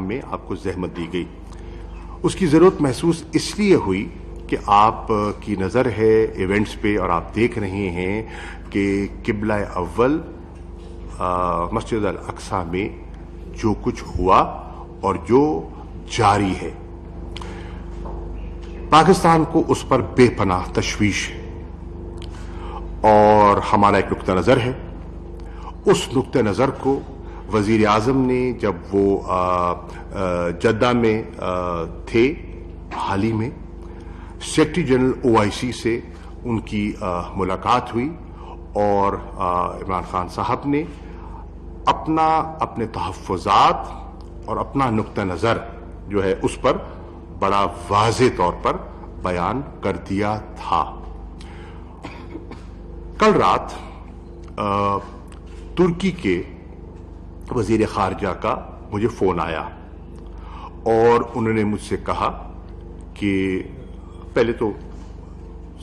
کام میں آپ کو زحمت دی گئی. اس کی ضرورت محسوس اس لیے ہوئی کہ آپ کی نظر ہے ایونٹس پہ اور آپ دیکھ رہے ہیں کہ قبلہ اول مسجد الاقصی میں جو کچھ ہوا اور جو جاری ہے، پاکستان کو اس پر بے پناہ تشویش ہے. اور ہمارا ایک نقطہ نظر ہے. اس نقطہ نظر کو وزیر اعظم نے جب وہ جدہ میں تھے حال ہی میں، سیکرٹری جنرل OIC سے ان کی ملاقات ہوئی اور عمران خان صاحب نے اپنے تحفظات اور اپنا نقطہ نظر جو ہے اس پر بڑا واضح طور پر بیان کر دیا تھا. کل رات ترکی کے وزیر خارجہ کا مجھے فون آیا اور انہوں نے مجھ سے کہا کہ پہلے تو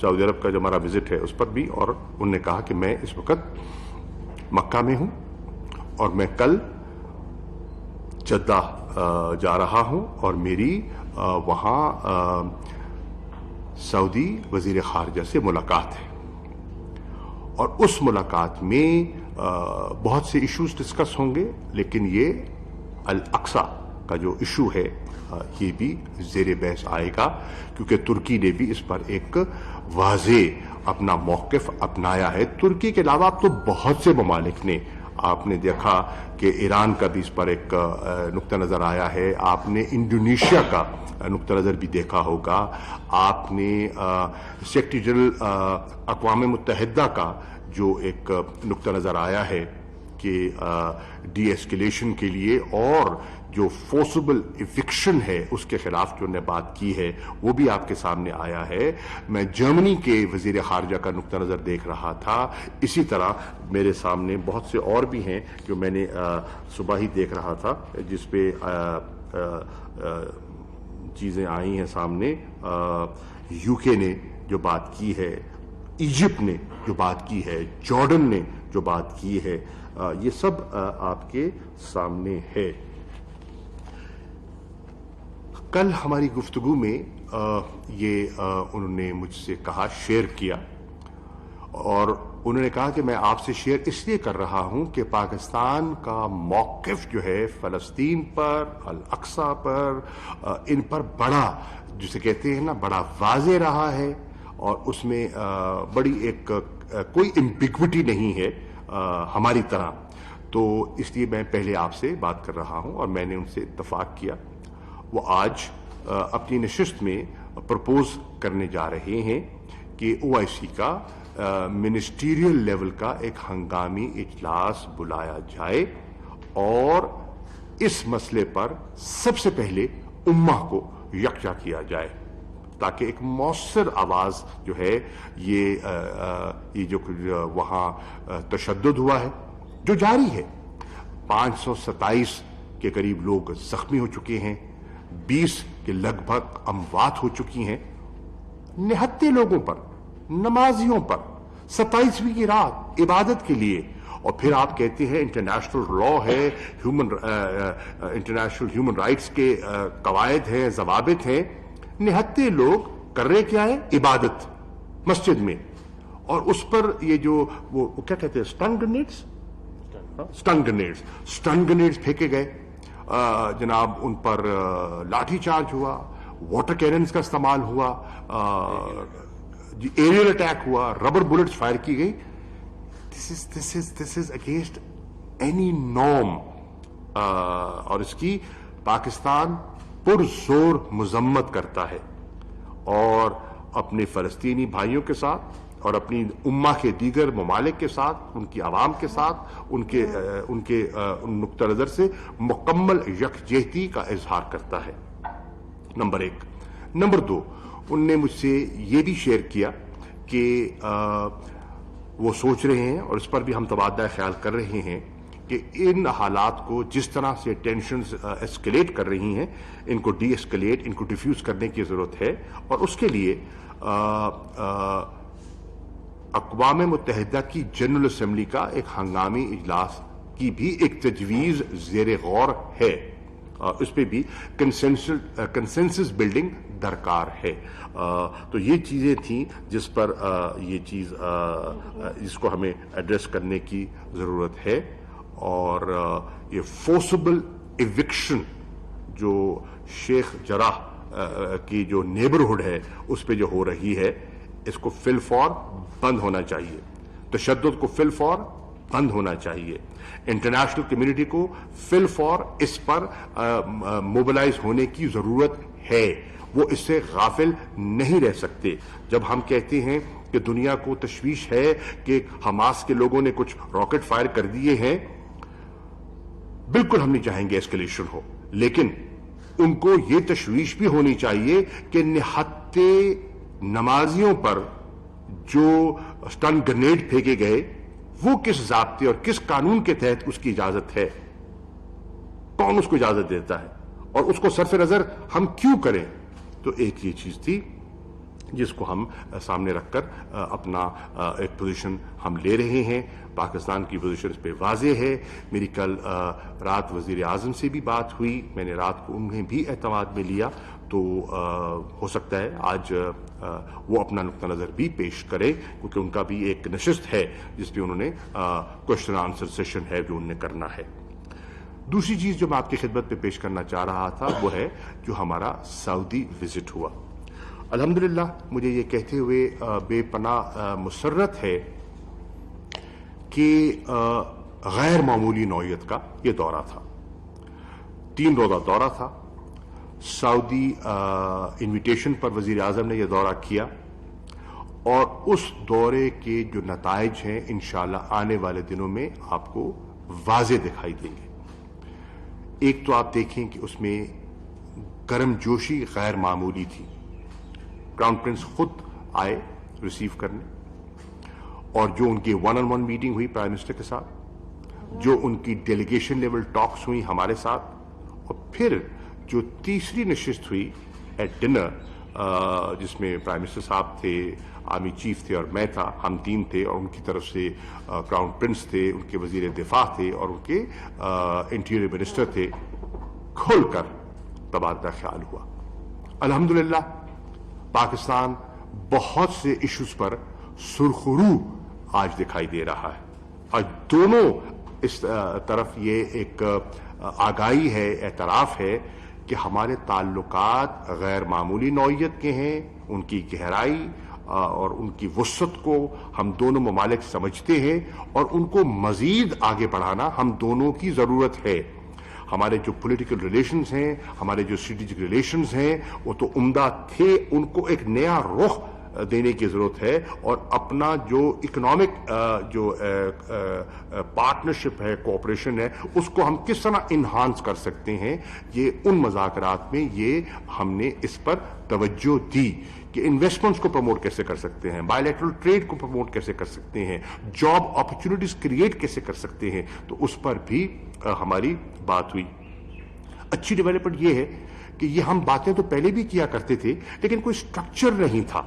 سعودی عرب کا جو ہمارا وزٹ ہے اس پر بھی، اور انہوں نے کہا کہ میں اس وقت مکہ میں ہوں اور میں کل جدہ جا رہا ہوں اور میری وہاں سعودی وزیر خارجہ سے ملاقات ہے، اور اس ملاقات میں بہت سے ایشوز ڈسکس ہوں گے، لیکن یہ الاقصی کا جو ایشو ہے یہ بھی زیر بحث آئے گا، کیونکہ ترکی نے بھی اس پر ایک واضح اپنا موقف اپنایا ہے. ترکی کے علاوہ اب تو بہت سے ممالک نے، آپ نے دیکھا کہ ایران کا بھی اس پر ایک نقطہ نظر آیا ہے، آپ نے انڈونیشیا کا نقطہ نظر بھی دیکھا ہوگا، آپ نے سیکرٹری جنرل اقوام متحدہ کا جو ایک نقطہ نظر آیا ہے کہ ڈی ایسکیلیشن کے لیے اور جو فورسبل ایوکشن ہے اس کے خلاف جو نے بات کی ہے وہ بھی آپ کے سامنے آیا ہے. میں جرمنی کے وزیر خارجہ کا نقطہ نظر دیکھ رہا تھا. اسی طرح میرے سامنے بہت سے اور بھی ہیں جو میں نے صبح ہی دیکھ رہا تھا، جس پہ چیزیں آئی ہیں سامنے. UK نے جو بات کی ہے، ایجپٹ نے جو بات کی ہے، جارڈن نے جو بات کی ہے، یہ سب آپ کے سامنے ہے. کل ہماری گفتگو میں یہ انہوں نے مجھ سے کہا، شیئر کیا، اور انہوں نے کہا کہ میں آپ سے شیئر اس لیے کر رہا ہوں کہ پاکستان کا موقف جو ہے فلسطین پر، الاقصی پر، ان پر بڑا، جسے کہتے ہیں نا، بڑا واضح رہا ہے، اور اس میں بڑی ایک کوئی امبیگوٹی نہیں ہے ہماری طرح. تو اس لیے میں پہلے آپ سے بات کر رہا ہوں، اور میں نے ان سے اتفاق کیا. وہ آج اپنی نشست میں پرپوز کرنے جا رہے ہیں کہ OIC کا منسٹریل لیول کا ایک ہنگامی اجلاس بلایا جائے اور اس مسئلے پر سب سے پہلے امہ کو یکجا کیا جائے، تاکہ ایک مؤثر آواز جو ہے یہ جو وہاں تشدد ہوا ہے جو جاری ہے. 527 کے قریب لوگ زخمی ہو چکے ہیں، 20 کے لگ بھگ اموات ہو چکی ہیں، نہتے لوگوں پر، نمازیوں پر 27ویں کی رات عبادت کے لیے. اور پھر آپ کہتے ہیں انٹرنیشنل لا ہے، انٹرنیشنل ہیومن رائٹس کے قواعد ہیں، ضوابط ہیں. نہتے لوگ کر رہے کیا ہے؟ عبادت مسجد میں. اور اس پر یہ جو وہ کیا کہتے ہیں، سٹن گرینیڈز پھینکے گئے، جناب ان پر لاٹھی چارج ہوا، واٹر کیننز کا استعمال ہوا، ایریل اٹیک ہوا، ربر بلٹس فائر کی گئی. This is against any norm. اور اس کی پاکستان پرزور مذمت کرتا ہے، اور اپنے فلسطینی بھائیوں کے ساتھ اور اپنی امہ کے دیگر ممالک کے ساتھ، ان کی عوام کے ساتھ، ان کے نقطہ نظر سے مکمل یکجہتی کا اظہار کرتا ہے. نمبر 1. نمبر 2، ان نے مجھ سے یہ بھی شیئر کیا کہ وہ سوچ رہے ہیں، اور اس پر بھی ہم تبادلہ خیال کر رہے ہیں، کہ ان حالات کو جس طرح سے ٹینشنز ایسکیلیٹ کر رہی ہیں، ان کو ڈی ایسکیلیٹ، ان کو ڈیفیوز کرنے کی ضرورت ہے. اور اس کے لیے اقوام متحدہ کی جنرل اسمبلی کا ایک ہنگامی اجلاس کی بھی ایک تجویز زیر غور ہے. اس پہ بھی کنسنسس بلڈنگ درکار ہے. تو یہ چیزیں تھیں جس پر یہ چیز جس کو ہمیں ایڈریس کرنے کی ضرورت ہے. اور یہ فورسبل ایوکشن جو شیخ جراح کی جو نیبرہڈ ہے اس پہ جو ہو رہی ہے, اس کو فی الفور بند ہونا چاہیے. تشدد کو فی الفور بند ہونا چاہیے. انٹرنیشنل کمیونٹی کو فی الفور اس پر موبلائز ہونے کی ضرورت ہے. وہ اس سے غافل نہیں رہ سکتے. جب ہم کہتے ہیں کہ دنیا کو تشویش ہے کہ حماس کے لوگوں نے کچھ راکٹ فائر کر دیے ہیں, بالکل ہم نہیں چاہیں گے ایسکیلیشن ہو, لیکن ان کو یہ تشویش بھی ہونی چاہیے کہ نہتے نمازیوں پر جو اسٹن گرنیڈ پھینکے گئے وہ کس ضابطے اور کس قانون کے تحت اس کی اجازت ہے, کون اس کو اجازت دیتا ہے, اور اس کو صرف نظر ہم کیوں کریں. تو ایک یہ چیز تھی جس کو ہم سامنے رکھ کر اپنا ایک پوزیشن ہم لے رہے ہیں. پاکستان کی پوزیشن اس پہ واضح ہے. میری کل رات وزیر اعظم سے بھی بات ہوئی, میں نے رات کو انہیں بھی اعتماد میں لیا, تو ہو سکتا ہے آج وہ اپنا نقطہ نظر بھی پیش کرے, کیونکہ ان کا بھی ایک نشست ہے جس پہ انہوں نے کوشچن آنسر سیشن ہے جو انہوں نے کرنا ہے. دوسری چیز جو میں آپ کی خدمت پہ پیش کرنا چاہ رہا تھا وہ ہے جو ہمارا سعودی وزٹ ہوا. الحمدللہ مجھے یہ کہتے ہوئے بے پناہ مسرت ہے کہ غیر معمولی نوعیت کا یہ دورہ تھا. 3 روزہ دورہ تھا. سعودی انویٹیشن پر وزیر اعظم نے یہ دورہ کیا, اور اس دورے کے جو نتائج ہیں انشاءاللہ آنے والے دنوں میں آپ کو واضح دکھائی دیں گے. ایک تو آپ دیکھیں کہ اس میں گرم جوشی غیر معمولی تھی. کراؤن پرنس خود آئے ریسیو کرنے, اور جو ان کی 1-on-1 میٹنگ ہوئی پرائم منسٹر کے ساتھ, جو ان کی ڈیلیگیشن لیول ٹاکس ہوئی ہمارے ساتھ, اور پھر جو تیسری نشست ہوئی ایٹ ڈنر جس میں پرائم منسٹر صاحب تھے, آرمی چیف تھے اور میں تھا, ہم 3 تھے, اور ان کی طرف سے کراؤن پرنس تھے, ان کے وزیر دفاع تھے, اور ان کے انٹیریئر منسٹر تھے. کھل کر تبادلہ خیال ہوا. الحمدللہ پاکستان بہت سے ایشوز پر سرخرو آج دکھائی دے رہا ہے. اور دونوں اس طرف یہ ایک آگاہی ہے, اعتراف ہے کہ ہمارے تعلقات غیر معمولی نوعیت کے ہیں. ان کی گہرائی اور ان کی وسعت کو ہم دونوں ممالک سمجھتے ہیں, اور ان کو مزید آگے بڑھانا ہم دونوں کی ضرورت ہے. ہمارے جو پولیٹیکل ریلیشنز ہیں, ہمارے جو اسٹریٹجک ریلیشنز ہیں, وہ تو عمدہ تھے, ان کو ایک نیا رخ دینے کی ضرورت ہے. اور اپنا جو اکنامک جو پارٹنرشپ ہے, کوآپریشن ہے, اس کو ہم کس طرح انہانس کر سکتے ہیں, یہ ان مذاکرات میں یہ ہم نے اس پر توجہ دی کہ انویسٹمنٹس کو پروموٹ کیسے کر سکتے ہیں, بائی لیٹرل ٹریڈ کو پروموٹ کیسے کر سکتے ہیں, جاب اپرچونٹیز کریٹ کیسے کر سکتے ہیں. تو اس پر بھی ہماری بات ہوئی. اچھی ڈیولپمنٹ یہ ہے کہ یہ ہم باتیں تو پہلے بھی کیا کرتے تھے, لیکن کوئی سٹرکچر نہیں تھا,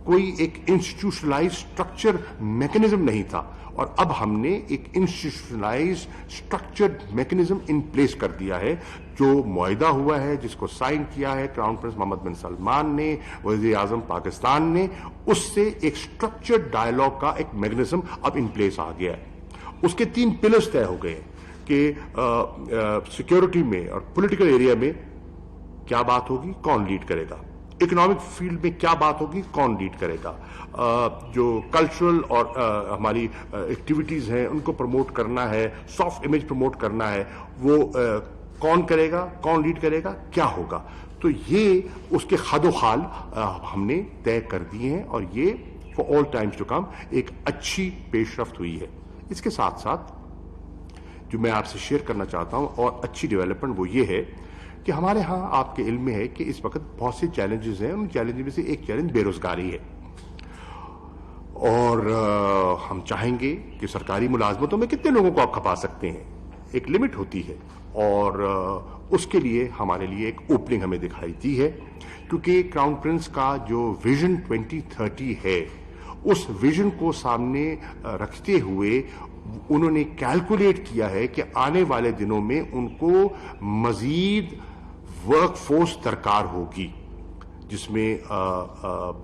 کوئی ایک انسٹیٹیوشنلائز سٹرکچر میکنزم نہیں تھا. اور اب ہم نے ایک institutionalise structured mechanism in place کر دیا ہے, جو معاہدہ ہوا ہے, جس کو سائن کیا ہے کراؤن پرنس محمد بن سلمان نے, وزیر اعظم پاکستان نے. اس سے ایک سٹرکچرڈ ڈائلاگ کا ایک میکنزم اب ان پلیس آ گیا ہے. اس کے 3 پلرز طے ہو گئے کہ سیکیورٹی میں اور پولیٹیکل ایریا میں کیا بات ہوگی, کون لیڈ کرے گا, اکنامک فیلڈ میں کیا بات ہوگی, کون لیڈ کرے گا, جو کلچرل اور ہماری ایکٹیویٹیز ہیں ان کو پروموٹ کرنا ہے, سافٹ امیج پروموٹ کرنا ہے, وہ کون کرے گا, کون لیڈ کرے گا, کیا ہوگا. تو یہ اس کے خد و خال ہم نے طے کر دیے ہیں, اور یہ for all times to come ایک اچھی پیش رفت ہوئی ہے. اس کے ساتھ ساتھ جو میں آپ سے شیئر کرنا چاہتا ہوں اور اچھی ڈیولپمنٹ وہ یہ ہے کہ ہمارے ہاں آپ کے علم میں ہے کہ اس وقت بہت سے چیلنجز ہیں. ان چیلنجز میں سے ایک چیلنج بے روزگاری ہے, اور ہم چاہیں گے کہ سرکاری ملازمتوں میں کتنے لوگوں کو آپ کھپا سکتے ہیں, ایک لمٹ ہوتی ہے, اور اس کے لیے ہمارے لیے ایک اوپننگ ہمیں دکھائی دی ہے. کیونکہ کراؤن پرنس کا جو ویژن 2030 ہے, اس ویژن کو سامنے رکھتے ہوئے انہوں نے کیلکولیٹ کیا ہے کہ آنے والے دنوں میں ان کو مزید ورک فورس درکار ہوگی، جس میں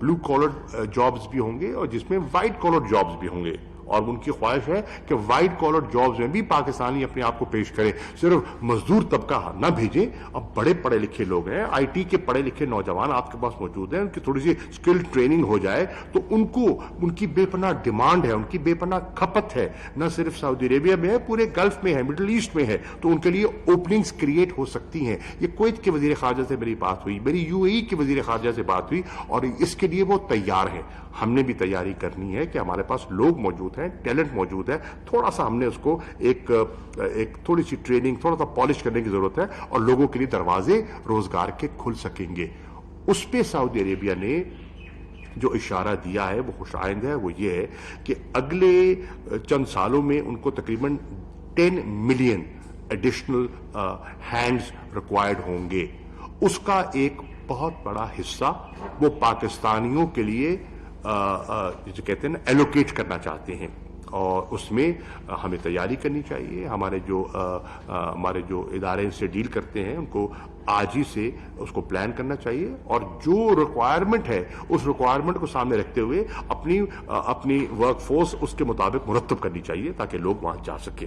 بلو کالر جابز بھی ہوں گے اور جس میں وائٹ کالر جابز بھی ہوں گے، اور ان کی خواہش ہے کہ وائٹ کالر جابز میں بھی پاکستانی اپنے آپ کو پیش کرے، صرف مزدور طبقہ نہ بھیجیں۔ اب بڑے پڑھے لکھے لوگ ہیں، آئی ٹی کے پڑھے لکھے نوجوان آپ کے پاس موجود ہیں، ان کی تھوڑی سی اسکل ٹریننگ ہو جائے تو ان کی بے پناہ ڈیمانڈ ہے، ان کی بے پناہ کھپت ہے، نہ صرف سعودی عربیہ میں ہے، پورے گلف میں ہے، مڈل ایسٹ میں ہے، تو ان کے لیے اوپننگز کریٹ ہو سکتی ہیں۔ یہ کویت کے وزیر خارجہ سے میری بات ہوئی، میری یو اے ای کے وزیر خارجہ سے بات ہوئی، اور اس کے لیے وہ تیار ہیں۔ ہم نے بھی تیاری کرنی ہے کہ ہمارے پاس لوگ موجود ہیں، ٹیلنٹ موجود ہے، تھوڑا سا ہم نے اس کو ایک تھوڑی سی ٹریننگ، تھوڑا سا پالش کرنے کی ضرورت ہے، اور لوگوں کے لیے دروازے روزگار کے کھل سکیں گے۔ اس پہ سعودی عربیہ نے جو اشارہ دیا ہے وہ خوش آئند ہے، وہ یہ ہے کہ اگلے چند سالوں میں ان کو تقریباً 10 ملین ایڈیشنل ہینڈز ریکوائرڈ ہوں گے۔ اس کا ایک بہت بڑا حصہ وہ پاکستانیوں کے لیے جسے کہتے ہیں نا ایلوکیٹ کرنا چاہتے ہیں، اور اس میں ہمیں تیاری کرنی چاہیے۔ ہمارے جو ادارے سے ڈیل کرتے ہیں ان کو آج ہی سے اس کو پلان کرنا چاہیے، اور جو ریکوائرمنٹ ہے اس ریکوائرمنٹ کو سامنے رکھتے ہوئے اپنی ورک فورس اس کے مطابق مرتب کرنی چاہیے تاکہ لوگ وہاں جا سکیں۔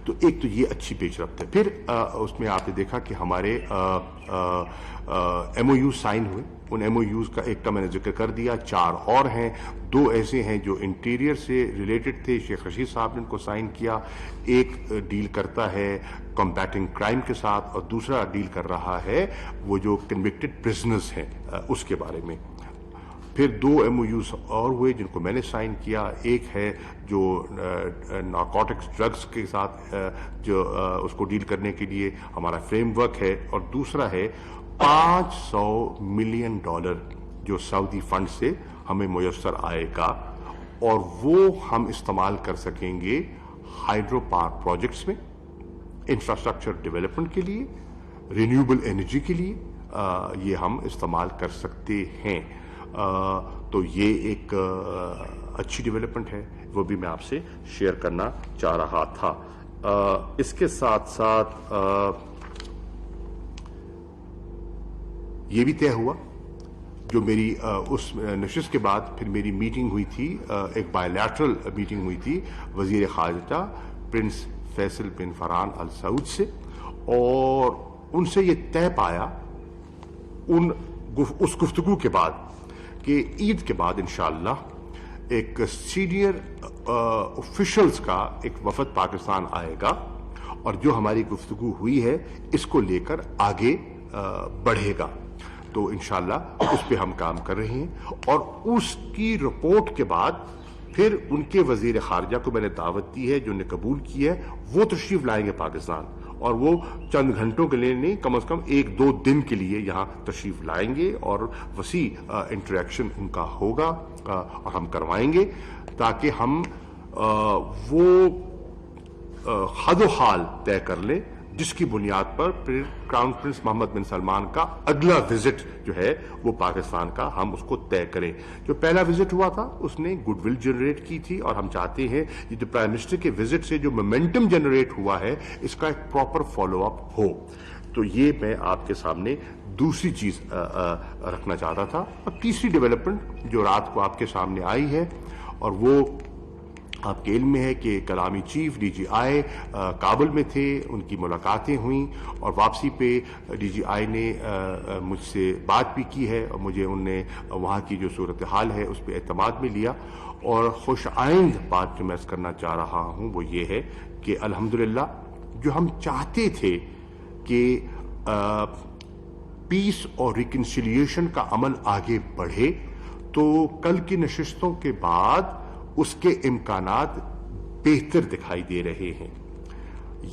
تو ایک تو یہ اچھی پیش رفت ہے۔ پھر اس میں آپ نے دیکھا کہ ہمارے ایم او یو سائن ہوئے، ان ایم او یوز کا ایک کا میں نے ذکر کر دیا، 4 اور ہیں، 2 ایسے ہیں جو انٹیریئر سے ریلیٹڈ تھے، شیخ رشید صاحب نے ان کو سائن کیا۔ ایک ڈیل کرتا ہے کمبیٹنگ کرائم کے ساتھ، اور دوسرا ڈیل کر رہا ہے وہ جو کنوکٹڈ پرزنرز ہیں اس کے بارے میں۔ پھر 2 ایم او یوز اور ہوئے جن کو میں نے سائن کیا، ایک ہے جو نارکوٹکس ڈرگز کے ساتھ جو اس کو ڈیل کرنے کے لیے ہمارا فریم ورک ہے، اور دوسرا ہے $500 ملین جو سعودی فنڈ سے ہمیں میسر آئے گا، اور وہ ہم استعمال کر سکیں گے ہائیڈرو پاور پروجیکٹس میں، انفراسٹرکچر ڈیولپمنٹ کے لیے، رینیوبل انرجی کے لیے یہ ہم استعمال کر سکتے ہیں۔ تو یہ ایک اچھی ڈیولپمنٹ ہے، وہ بھی میں آپ سے شیئر کرنا چاہ رہا تھا۔ اس کے ساتھ ساتھ یہ بھی طے ہوا، جو میری اس نشست کے بعد پھر میری میٹنگ ہوئی تھی، ایک بائی لیٹرل میٹنگ ہوئی تھی وزیر خارجہ پرنس فیصل بن فرحان ال سعود سے، اور ان سے یہ طے پایا اس گفتگو کے بعد کہ عید کے بعد انشاءاللہ ایک سینئر آفیشلز کا ایک وفد پاکستان آئے گا، اور جو ہماری گفتگو ہوئی ہے اس کو لے کر آگے بڑھے گا۔ تو انشاءاللہ اس پہ ہم کام کر رہے ہیں، اور اس کی رپورٹ کے بعد پھر ان کے وزیر خارجہ کو میں نے دعوت دی ہے، جو نے قبول کی ہے، وہ تشریف لائیں گے پاکستان، اور وہ چند گھنٹوں کے لیے نہیں، کم از کم 1-2 دن کے لیے یہاں تشریف لائیں گے، اور وسیع انٹریکشن ان کا ہوگا اور ہم کروائیں گے، تاکہ ہم وہ حد و حال طے کر لیں جس کی بنیاد پر پھر کراؤن پرنس محمد بن سلمان کا اگلا وزٹ جو ہے وہ پاکستان کا ہم اس کو طے کریں۔ جو پہلا وزٹ ہوا تھا اس نے گڈ ول جنریٹ کی تھی، اور ہم چاہتے ہیں یہ جو پرائم منسٹر کے وزٹ سے جو مومنٹم جنریٹ ہوا ہے اس کا ایک پراپر فالو اپ ہو۔ تو یہ میں آپ کے سامنے دوسری چیز رکھنا چاہتا تھا۔ اور تیسری ڈیولپمنٹ جو رات کو آپ کے سامنے آئی ہے، اور وہ آپ کے علم میں ہے کہ کلامی چیف ڈی جی آئی کابل میں تھے، ان کی ملاقاتیں ہوئیں، اور واپسی پہ ڈی جی آئی نے مجھ سے بات بھی کی ہے، اور مجھے ان نے وہاں کی جو صورتحال ہے اس پہ اعتماد میں لیا۔ اور خوش آئند بات جو میں کرنا چاہ رہا ہوں وہ یہ ہے کہ الحمدللہ جو ہم چاہتے تھے کہ پیس اور ریکنسیلیشن کا عمل آگے بڑھے، تو کل کی نشستوں کے بعد اس کے امکانات بہتر دکھائی دے رہے ہیں۔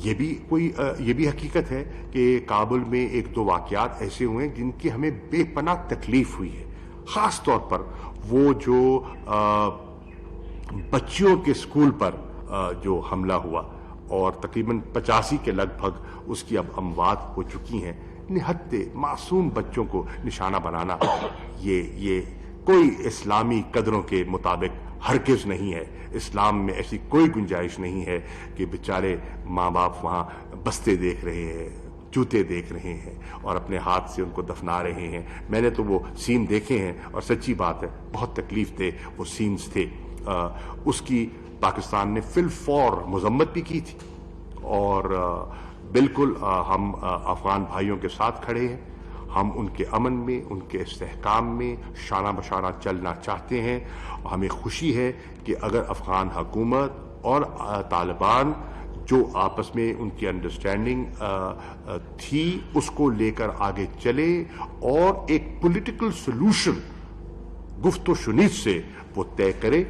یہ بھی حقیقت ہے کہ کابل میں 1-2 واقعات ایسے ہوئے ہیں جن کی ہمیں بے پناہ تکلیف ہوئی ہے، خاص طور پر وہ جو بچیوں کے اسکول پر جو حملہ ہوا، اور تقریباً 85 کے لگ بھگ اس کی اب اموات ہو چکی ہیں۔ نہتے معصوم بچوں کو نشانہ بنانا یہ کوئی اسلامی قدروں کے مطابق ہرگز نہیں ہے. اسلام میں ایسی کوئی گنجائش نہیں ہے کہ بیچارے ماں باپ وہاں بستے دیکھ رہے ہیں, جوتے دیکھ رہے ہیں اور اپنے ہاتھ سے ان کو دفنا رہے ہیں. میں نے تو وہ سین دیکھے ہیں اور سچی بات ہے بہت تکلیف دہ وہ سینز تھے. اس کی پاکستان نے فی الفور مذمت بھی کی تھی اور بالکل ہم افغان بھائیوں کے ساتھ کھڑے ہیں. ہم ان کے امن میں, ان کے استحکام میں شانہ بشانہ چلنا چاہتے ہیں. ہمیں خوشی ہے کہ اگر افغان حکومت اور طالبان جو آپس میں ان کی انڈرسٹینڈنگ تھی اس کو لے کر آگے چلے اور ایک پولیٹیکل سلوشن گفت و شنید سے وہ طے کرے,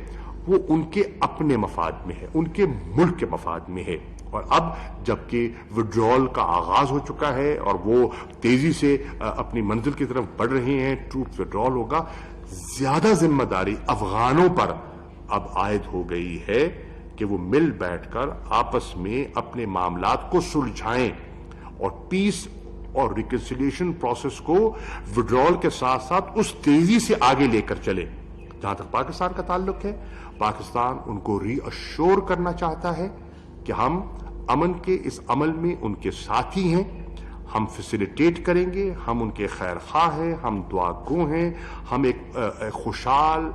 وہ ان کے اپنے مفاد میں ہے, ان کے ملک کے مفاد میں ہے. اور اب جبکہ وڈرال کا آغاز ہو چکا ہے اور وہ تیزی سے اپنی منزل کی طرف بڑھ رہے ہیں, ٹروپ وڈرال ہوگا, زیادہ ذمہ داری افغانوں پر اب عائد ہو گئی ہے کہ وہ مل بیٹھ کر آپس میں اپنے معاملات کو سلجھائیں اور پیس اور ریکنسیلیشن پروسیس کو وڈرال کے ساتھ ساتھ اس تیزی سے آگے لے کر چلے. جہاں تک پاکستان کا تعلق ہے, پاکستان ان کو ری اشور کرنا چاہتا ہے کہ ہم امن کے اس عمل میں ان کے ساتھی ہیں, ہم فیسیلیٹیٹ کریں گے, ہم ان کے خیر خواہ ہیں, ہم دعا گو ہیں, ہم ایک خوشحال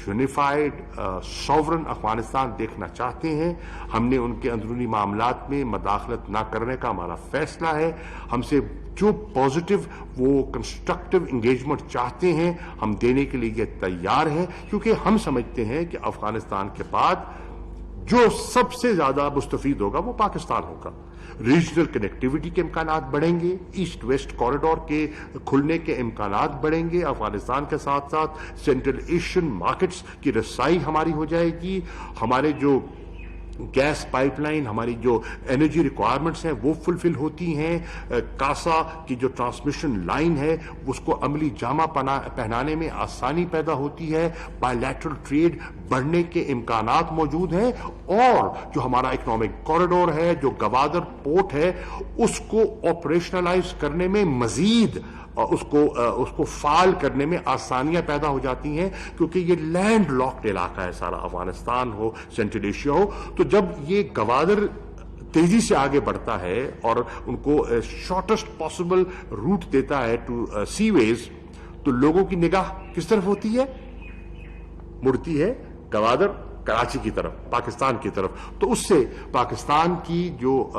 یونیفائڈ سوورن افغانستان دیکھنا چاہتے ہیں. ہم نے ان کے اندرونی معاملات میں مداخلت نہ کرنے کا ہمارا فیصلہ ہے. ہم سے جو پازیٹیو وہ کنسٹرکٹیو انگیجمنٹ چاہتے ہیں ہم دینے کے لیے تیار ہیں, کیونکہ ہم سمجھتے ہیں کہ افغانستان کے بعد جو سب سے زیادہ مستفید ہوگا وہ پاکستان ہوگا. ریجنل کنیکٹیوٹی کے امکانات بڑھیں گے, ایسٹ ویسٹ کوریڈور کے کھلنے کے امکانات بڑھیں گے, افغانستان کے ساتھ ساتھ سینٹرل ایشین مارکیٹس کی رسائی ہماری ہو جائے گی, ہمارے جو گیس پائپ لائن, ہماری جو انرجی ریکوائرمنٹس ہیں وہ فلفل ہوتی ہیں, کاسا کی جو ٹرانسمیشن لائن ہے اس کو عملی جامہ پہنانے میں آسانی پیدا ہوتی ہے, بائی لیٹرل ٹریڈ بڑھنے کے امکانات موجود ہیں, اور جو ہمارا اکنامک کوریڈور ہے, جو گوادر پورٹ ہے, اس کو آپریشنلائز کرنے میں مزید اس کو فعال کرنے میں آسانیاں پیدا ہو جاتی ہیں, کیونکہ یہ لینڈ لاکڈ علاقہ ہے سارا, افغانستان ہو, سینٹرل ایشیا ہو. تو جب یہ گوادر تیزی سے آگے بڑھتا ہے اور ان کو شارٹیسٹ پاسبل روٹ دیتا ہے ٹو سی ویز, تو لوگوں کی نگاہ کس طرف ہوتی ہے, مڑتی ہے گوادر کراچی کی طرف, پاکستان کی طرف. تو اس سے پاکستان کی جو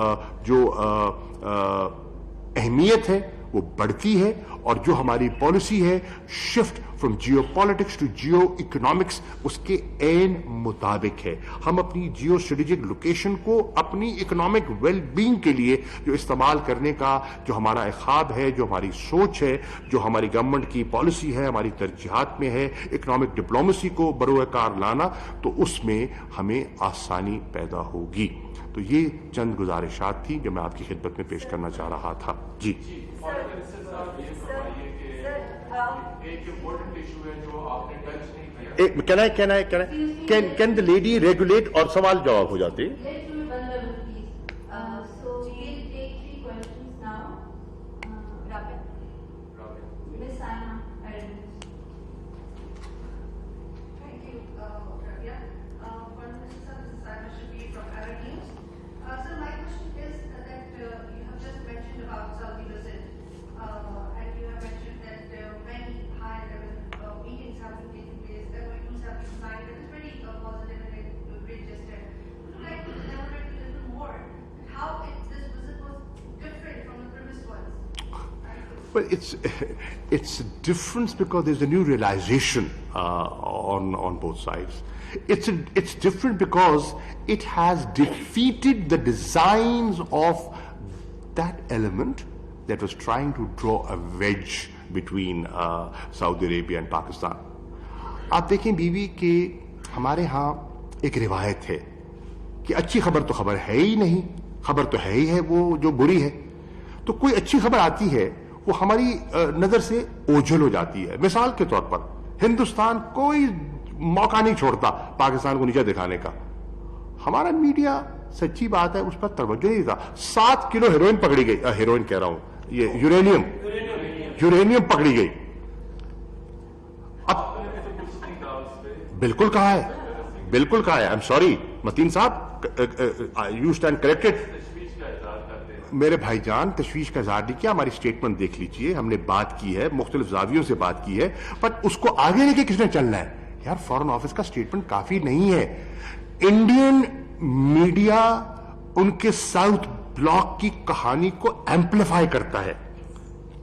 اہمیت ہے وہ بڑھتی ہے, اور جو ہماری پالیسی ہے shift from geo politics to geo economics اس کے عین مطابق ہے. ہم اپنی جیو اسٹریٹجک لوکیشن کو اپنی اکنامک ویل بینگ کے لیے جو استعمال کرنے کا جو ہمارا ایک خواب ہے, جو ہماری سوچ ہے, جو ہماری گورنمنٹ کی پالیسی ہے, ہماری ترجیحات میں ہے اکنامک ڈپلومیسی کو بروئے کار لانا, تو اس میں ہمیں آسانی پیدا ہوگی. تو یہ چند گزارشات تھی جو میں آپ کی خدمت میں پیش کرنا چاہ رہا تھا. جی کین دا لیڈی ریگولیٹ اور سوال جواب ہو جاتے. Well, it's a difference because there's a new realization on both sides. It's different because it has defeated the designs of that element that was trying to draw a wedge between Saudi Arabia and Pakistan. آپ دیکھیں بیوی کہ ہمارے ہاں ایک روایت ہے کہ اچھی خبر تو خبر ہے ہی نہیں, خبر تو ہے ہی ہے وہ جو بری ہے. تو کوئی اچھی خبر آتی ہے وہ ہماری نظر سے اوجھل ہو جاتی ہے. مثال کے طور پر ہندوستان کوئی موقع نہیں چھوڑتا پاکستان کو نیچے دکھانے کا. ہمارا میڈیا سچی بات ہے اس پر توجہ نہیں دیتا. 7 کلو ہیروئن پکڑی گئی, ہیروئن کہہ رہا ہوں, یہ یورینیم پکڑی گئی. اب بالکل کہا ہے بالکل کہا ہے. آئی ایم سوری متین صاحب, یو اسٹینڈ کریکٹڈ. میرے بھائی جان تشویش کا اظہار نہیں کیا, ہماری اسٹیٹمنٹ دیکھ لیجئے, ہم نے بات کی ہے, مختلف زاویوں سے بات کی ہے, بٹ اس کو آگے لے کے کس نے چلنا ہے یار؟ فارن آفس کا اسٹیٹمنٹ کافی نہیں ہے. انڈین میڈیا ان کے ساؤتھ بلاک کی کہانی کو ایمپلیفائی کرتا ہے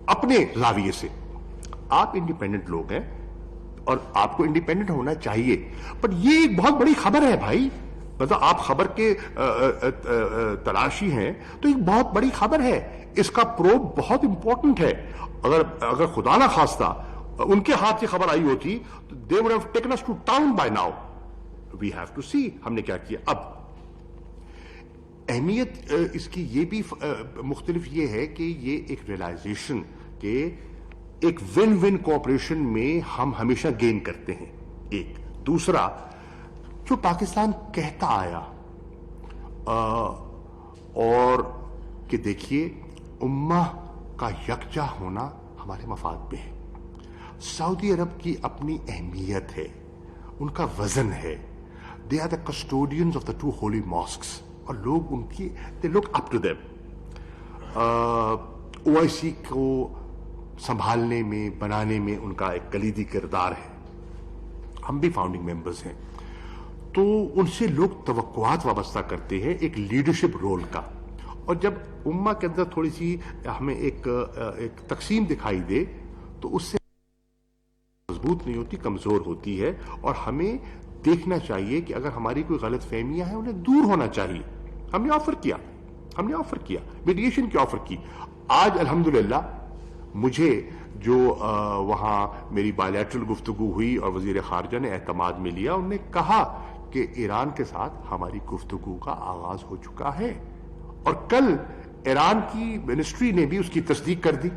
اپنے زاویے سے. آپ انڈیپینڈنٹ لوگ ہیں اور آپ کو انڈیپینڈنٹ ہونا چاہیے, بٹ یہ ایک بہت بڑی خبر ہے بھائی. مطلب آپ خبر کے تلاشی ہیں تو ایک بہت بڑی خبر ہے, اس کا پروب بہت امپورٹنٹ ہے. اگر خدا نہ خواستہ ان کے ہاتھ سے خبر آئی ہوتی تو they would have taken us to town by now. We have to see ہم نے کیا کیا. اب اہمیت اس کی یہ بھی مختلف یہ ہے کہ یہ ایک ریلائزیشن کہ ایک ون ون کوآپریشن میں ہم ہمیشہ گین کرتے ہیں. ایک دوسرا جو پاکستان کہتا آیا اور کہ دیکھیے امہ کا یکجا ہونا ہمارے مفاد میں ہے. سعودی عرب کی اپنی اہمیت ہے, ان کا وزن ہے. They are the custodians of the two holy mosques, اور لوگ ان کی they look up to them. OIC کو سنبھالنے میں بنانے میں ان کا ایک کلیدی کردار ہے. ہم بھی فاؤنڈنگ ممبرز ہیں تو ان سے لوگ توقعات وابستہ کرتے ہیں ایک لیڈرشپ رول کا. اور جب امہ کے اندر تھوڑی سی ہمیں ایک تقسیم دکھائی دے تو اس سے مضبوط نہیں ہوتی, کمزور ہوتی ہے. اور ہمیں دیکھنا چاہیے کہ اگر ہماری کوئی غلط فہمیاں ہیں انہیں دور ہونا چاہیے. ہم نے آفر کیا میڈیشن کی آفر کی. آج الحمدللہ مجھے جو وہاں میری بائیلیٹرل گفتگو ہوئی اور وزیر خارجہ نے اعتماد میں لیا, انہوں نے کہا کہ ایران کے ساتھ ہماری گفتگو کا آغاز ہو چکا ہے, اور کل ایران کی منسٹری نے بھی اس کی تصدیق کر دی.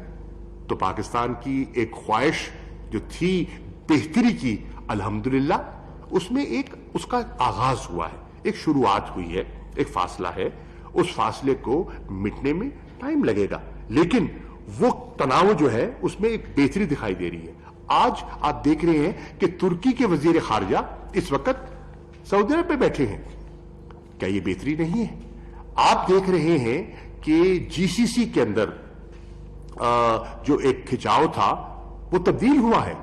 تو پاکستان کی ایک خواہش جو تھی بہتری کی, الحمدللہ اس میں ایک اس کا آغاز ہوا ہے, ایک شروعات ہوئی ہے, ایک فاصلہ ہے. اس فاصلے کو مٹنے میں ٹائم لگے گا, لیکن وہ تناؤ جو ہے اس میں ایک بہتری دکھائی دے رہی ہے. آج آپ دیکھ رہے ہیں کہ ترکی کے وزیر خارجہ اس وقت سعودی عرب میں بیٹھے ہیں. کیا یہ بہتری نہیں ہے؟ آپ دیکھ رہے ہیں کہ GCC کے اندر جو ایک کھچاؤ تھا وہ تبدیل ہوا ہے.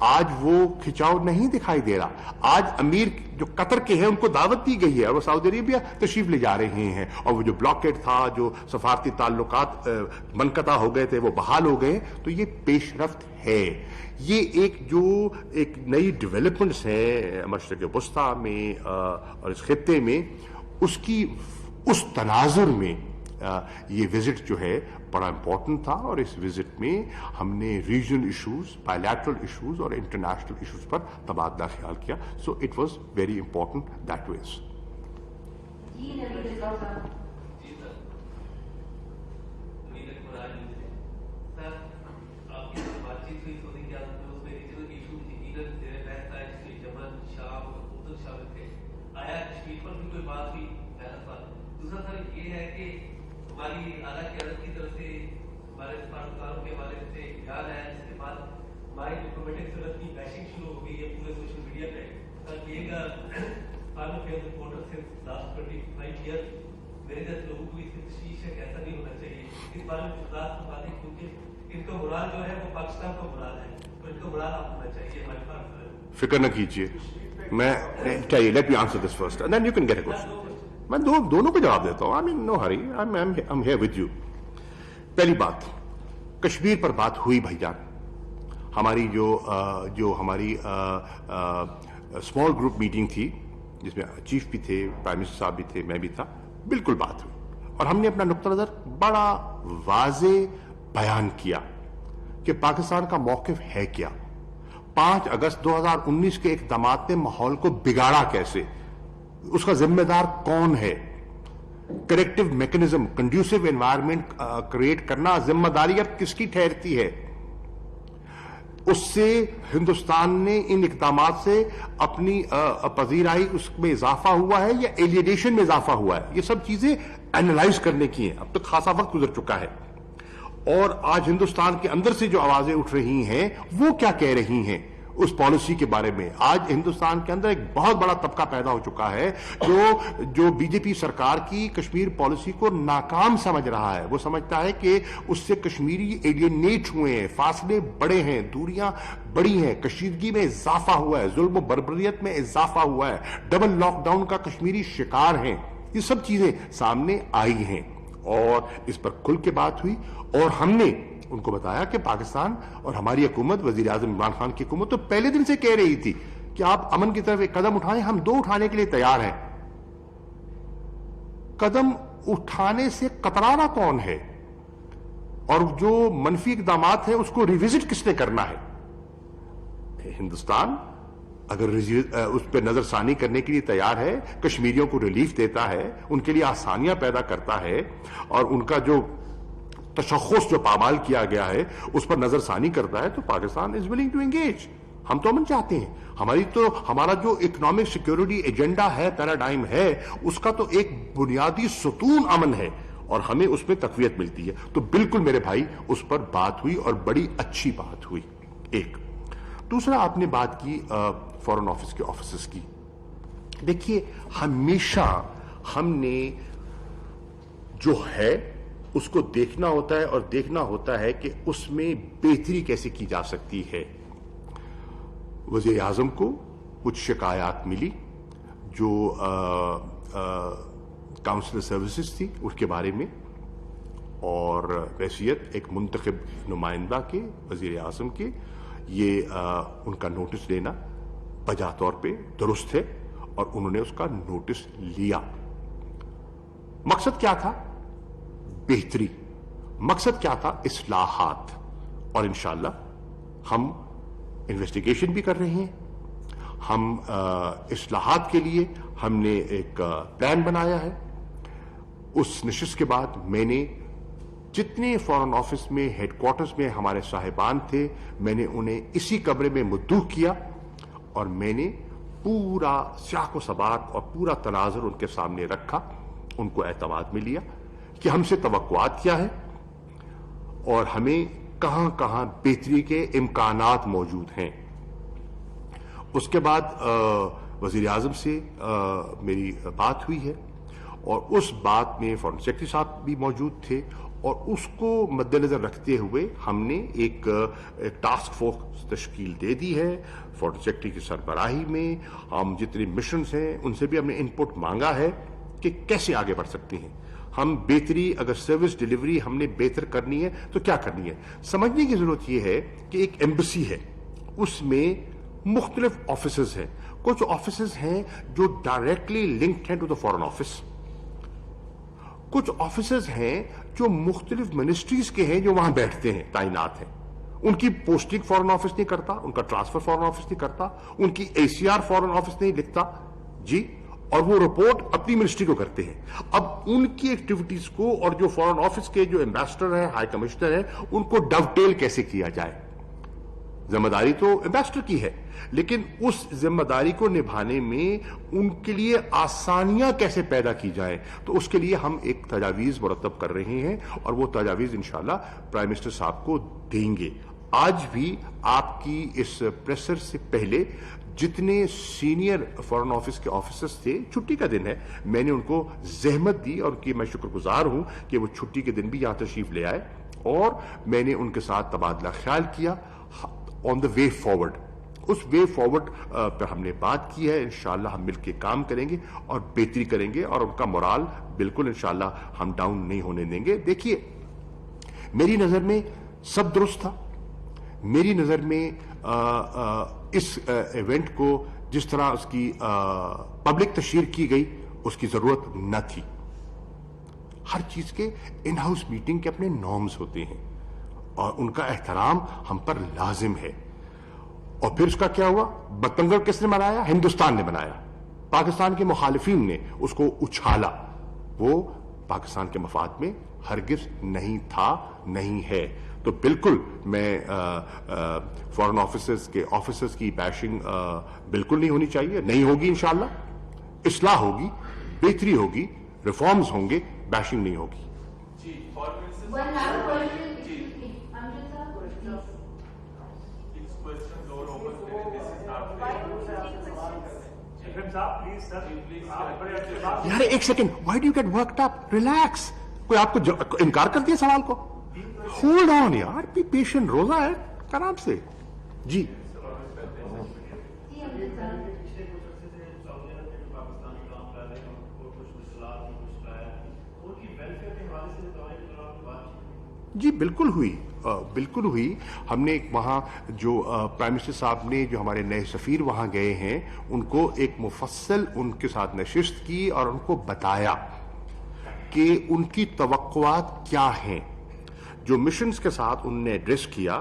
آج وہ کھچاؤ نہیں دکھائی دے رہا. آج امیر جو قطر کے ہیں ان کو دعوت دی گئی ہے اور وہ سعودی عربیہ تشریف لے جا رہے ہیں, اور وہ جو بلاکیڈ تھا, جو سفارتی تعلقات منقطع ہو گئے تھے, وہ بحال ہو گئے. تو یہ پیش رفت ہے. یہ ایک نئی ڈیولپمنٹس ہیں مشرق وسطیٰ میں اور اس خطے میں, اس تناظر میں یہ وزٹ جو ہے بڑا امپورٹنٹ تھا. اور اس وزٹ میں ہم نے ریجنل ایشوز, بائیلیٹرل ایشوز اور انٹرنیشنل ایشوز پر تبادلہ خیال کیا. So it was very important that ways. دوسرا سر یہ ہے کہ ہماری اعلیٰ قیادت کی طرف سے ہمارے سفارتکاروں کے حوالے سے یاد آیا, جس کے بعد ہماری ڈپلومیٹک سرحد کی بیشنگ شروع ہو گئی ہے پورے سوشل میڈیا پہ. سر یہ گا فارم افیئر رپورٹر سے لاسٹ 25 ایئر میرے جیسے لوگوں کو اس کی تشویش ہے کہ ایسا نہیں ہونا چاہیے. اس بارے میں وضاحت باتیں, کیونکہ ان کا مراد جو ہے وہ پاکستان کا مراد ہے, تو ان کا مراد آپ ہونا چاہیے ہمارے پاس. فکر نہ کیجیے, میں چاہیے let me answer this first and then you can get a question. میں دونوں کو جواب دیتا ہوں. I mean no hurry, I am here with you. پہلی بات, کشمیر پر بات ہوئی بھائی جان. ہماری جو ہماری اسمال گروپ میٹنگ تھی جس میں چیف بھی تھے, پرائم منسٹر صاحب بھی تھے, میں بھی تھا, بالکل بات ہوئی اور ہم نے اپنا نقطہ نظر بڑا واضح بیان کیا کہ پاکستان کا موقف ہے کیا. 5 اگست 2019 کے اقدامات نے ماحول کو بگاڑا کیسے, اس کا ذمہ دار کون ہے, corrective mechanism, conducive environment create کرنا ذمہ داری اب کس کی ٹھہرتی ہے. اس سے ہندوستان نے ان اقدامات سے اپنی پذیرائی اس میں اضافہ ہوا ہے یا ایلینیشن میں اضافہ ہوا ہے, یہ سب چیزیں اینالائز کرنے کی ہیں. اب تک خاصا وقت گزر چکا ہے اور آج ہندوستان کے اندر سے جو آوازیں اٹھ رہی ہیں وہ کیا کہہ رہی ہیں, उस पॉलिसी के बारे में। आज हिंदुस्तान के अंदर एक बहुत बड़ा तबका पैदा हो चुका है जो बीजेपी सरकार की कश्मीर पॉलिसी को नाकाम समझ रहा है। वो समझता है कि उससे कश्मीरी एलियनेट हुए हैं, फासले बड़े हैं, दूरियां बड़ी हैं, कशीदगी में इजाफा हुआ है, जुल्म बर्बरियत में इजाफा हुआ है, डबल लॉकडाउन का कश्मीरी शिकार हैं। ये सब चीजें सामने आई हैं और इस पर खुल के बात हुई और हमने उनको बताया कि पाकिस्तान और हमारी हुकूमत, वजीर आजम इमरान खान की हुकूमत तो पहले दिन से कह रही थी कि आप अमन की तरफ एक कदम उठाएं, हम 2 उठाने के लिए तैयार हैं। कदम उठाने से कतराना कौन है और जो मनफी इकदामात हैं उसको रिविजिट किसने करना है? हिंदुस्तान अगर उस पर नजरसानी करने के लिए तैयार है, कश्मीरियों को रिलीफ देता है, उनके लिए आसानियां पैदा करता है और उनका जो तशख़्ख़ुस जो पामाल किया गया है उस पर नजरसानी करता है, तो Pakistan is willing to engage. हम तो अमन चाहते हैं। हमारा जो इकोनॉमिक सिक्योरिटी एजेंडा है, पैराडाइम है, उसका तो एक बुनियादी सुतून अमन है और हमें उसमें तक़वियत मिलती है। तो बिल्कुल मेरे भाई उस पर बात हुई और बड़ी अच्छी बात हुई। एक दूसरा, आपने बात की फॉरेन ऑफिस के ऑफिसर्स की। देखिए, हमेशा हमने जो है उसको देखना होता है और देखना होता है कि उसमें बेहतरी कैसे की जा सकती है। वज़ीर आज़म को कुछ शिकायत मिली जो काउंसिलर सर्विसेज थी उसके बारे में, और हैसियत एक मुंतखब नुमाइंदा के वज़ीर आज़म के ये उनका नोटिस लेना बजा तौर पे दुरुस्त है और उन्होंने उसका नोटिस लिया। मकसद क्या था? बेहतरी। मकसद क्या था? इस्लाहात। और इंशाअल्लाह हम इन्वेस्टिगेशन भी कर रहे हैं। हम इस्लाहात के लिए हमने एक प्लान बनाया है। उस नशिस्त के बाद मैंने जितने फॉरेन ऑफिस में, हेडक्वार्टर्स में हमारे साहिबान थे, मैंने उन्हें इसी कमरे में मुद्दू किया और मैंने पूरा सियाक व सबाक और पूरा तनाजुर उनके सामने रखा। उनको एतमाद में लिया कि हमसे तवक्कुआत क्या है और हमें कहां कहां बेहतरी के इम्कानात मौजूद हैं। उसके बाद वजीर आजम से मेरी बात हुई है और उस बात में फॉरेन सेक्रेटरी साहब भी मौजूद थे और उसको मद्देनजर रखते हुए हमने एक टास्क फोर्स तश्कील दे दी है। फॉरेन सेक्रेटरी की सरबराही में हम जितने मिशंस हैं उनसे भी हमने इनपुट मांगा है कि कैसे आगे बढ़ सकते हैं हम। बेहतरी, अगर सर्विस डिलीवरी हमने बेहतर करनी है तो क्या करनी है। समझने की जरूरत यह है कि एक एम्बेसी है, उसमें मुख्तलिफ ऑफिसर्स हैं। कुछ ऑफिसर्स हैं जो डायरेक्टली लिंक्ड हैं टू द फॉरेन ऑफिस, कुछ ऑफिसर्स हैं जो मुख्तलिफ मिनिस्ट्रीज के हैं जो वहां बैठते हैं, तैनात हैं। उनकी पोस्टिंग फॉरेन ऑफिस नहीं करता, उनका ट्रांसफर फॉरेन ऑफिस नहीं करता, उनकी एसीआर फॉरेन ऑफिस नहीं लिखता जी, और वो रिपोर्ट अपनी मिनिस्ट्री को करते हैं। अब उनकी एक्टिविटीज को और जो फॉरेन ऑफिस के जो एम्बेसडर हैं, हाई कमिश्नर हैं, उनको डवटेल कैसे किया जाए। जिम्मेदारी तो एम्बेसडर की है, लेकिन उस जिम्मेदारी को निभाने में उनके लिए आसानियां कैसे पैदा की जाए, तो उसके लिए हम एक तजावीज मुरतब कर रहे हैं और वो तजावीज इंशाल्लाह प्राइम मिनिस्टर साहब को देंगे। आज भी आपकी इस प्रेसर से पहले जितने सीनियर फॉरेन ऑफिस के ऑफिसर्स थे, छुट्टी का दिन है, मैंने उनको जहमत दी और उनकी मैं शुक्रगुजार हूं कि वो छुट्टी के दिन भी यहां तशरीफ ले आए और मैंने उनके साथ तबादला ख्याल किया ऑन द वे फॉरवर्ड। उस वे फॉरवर्ड पर हमने बात की है। इंशाल्लाह हम मिलकर काम करेंगे और बेहतरी करेंगे और उनका मोराल बिल्कुल इंशाल्लाह हम डाउन नहीं होने देंगे। देखिए, मेरी नजर में सब दुरुस्त था। मेरी नजर में इस इवेंट को जिस तरह उसकी पब्लिक तशहीर की गई उसकी जरूरत न थी। हर चीज के इन हाउस मीटिंग के अपने नॉर्म्स होते हैं और उनका एहतराम हम पर लाजिम है। और फिर उसका क्या हुआ? बतंगड़ किसने बनाया? हिंदुस्तान ने बनाया। पाकिस्तान के मुखालिफिन ने उसको उछाला। वो पाकिस्तान के मफाद में हरगिज नहीं था, नहीं है। तो बिल्कुल मैं फॉरेन ऑफिसर्स की बैशिंग बिल्कुल नहीं होनी चाहिए, नहीं होगी। इंशाल्लाह इस्लाह होगी, बेहतरी होगी, रिफॉर्म्स होंगे, बैशिंग नहीं होगी। Questions all over. यार एक second, why do you get worked up? Relax. कोई आपको इनकार कर दिया सवाल को? होल्ड ऑन यार, बी पेशेंट. रोजा है, आराम से. जी जी बिल्कुल हुई, बिल्कुल हुई. हमने एक वहाँ जो प्राइम मिनिस्टर साहब ने, जो हमारे नए सफ़ीर वहाँ गए हैं, उनको एक मुफस्सल उनके साथ नशिस्त की और उनको बताया कि उनकी तवक्कुआत क्या हैं. जो मिशंस के साथ उनने एड्रेस किया,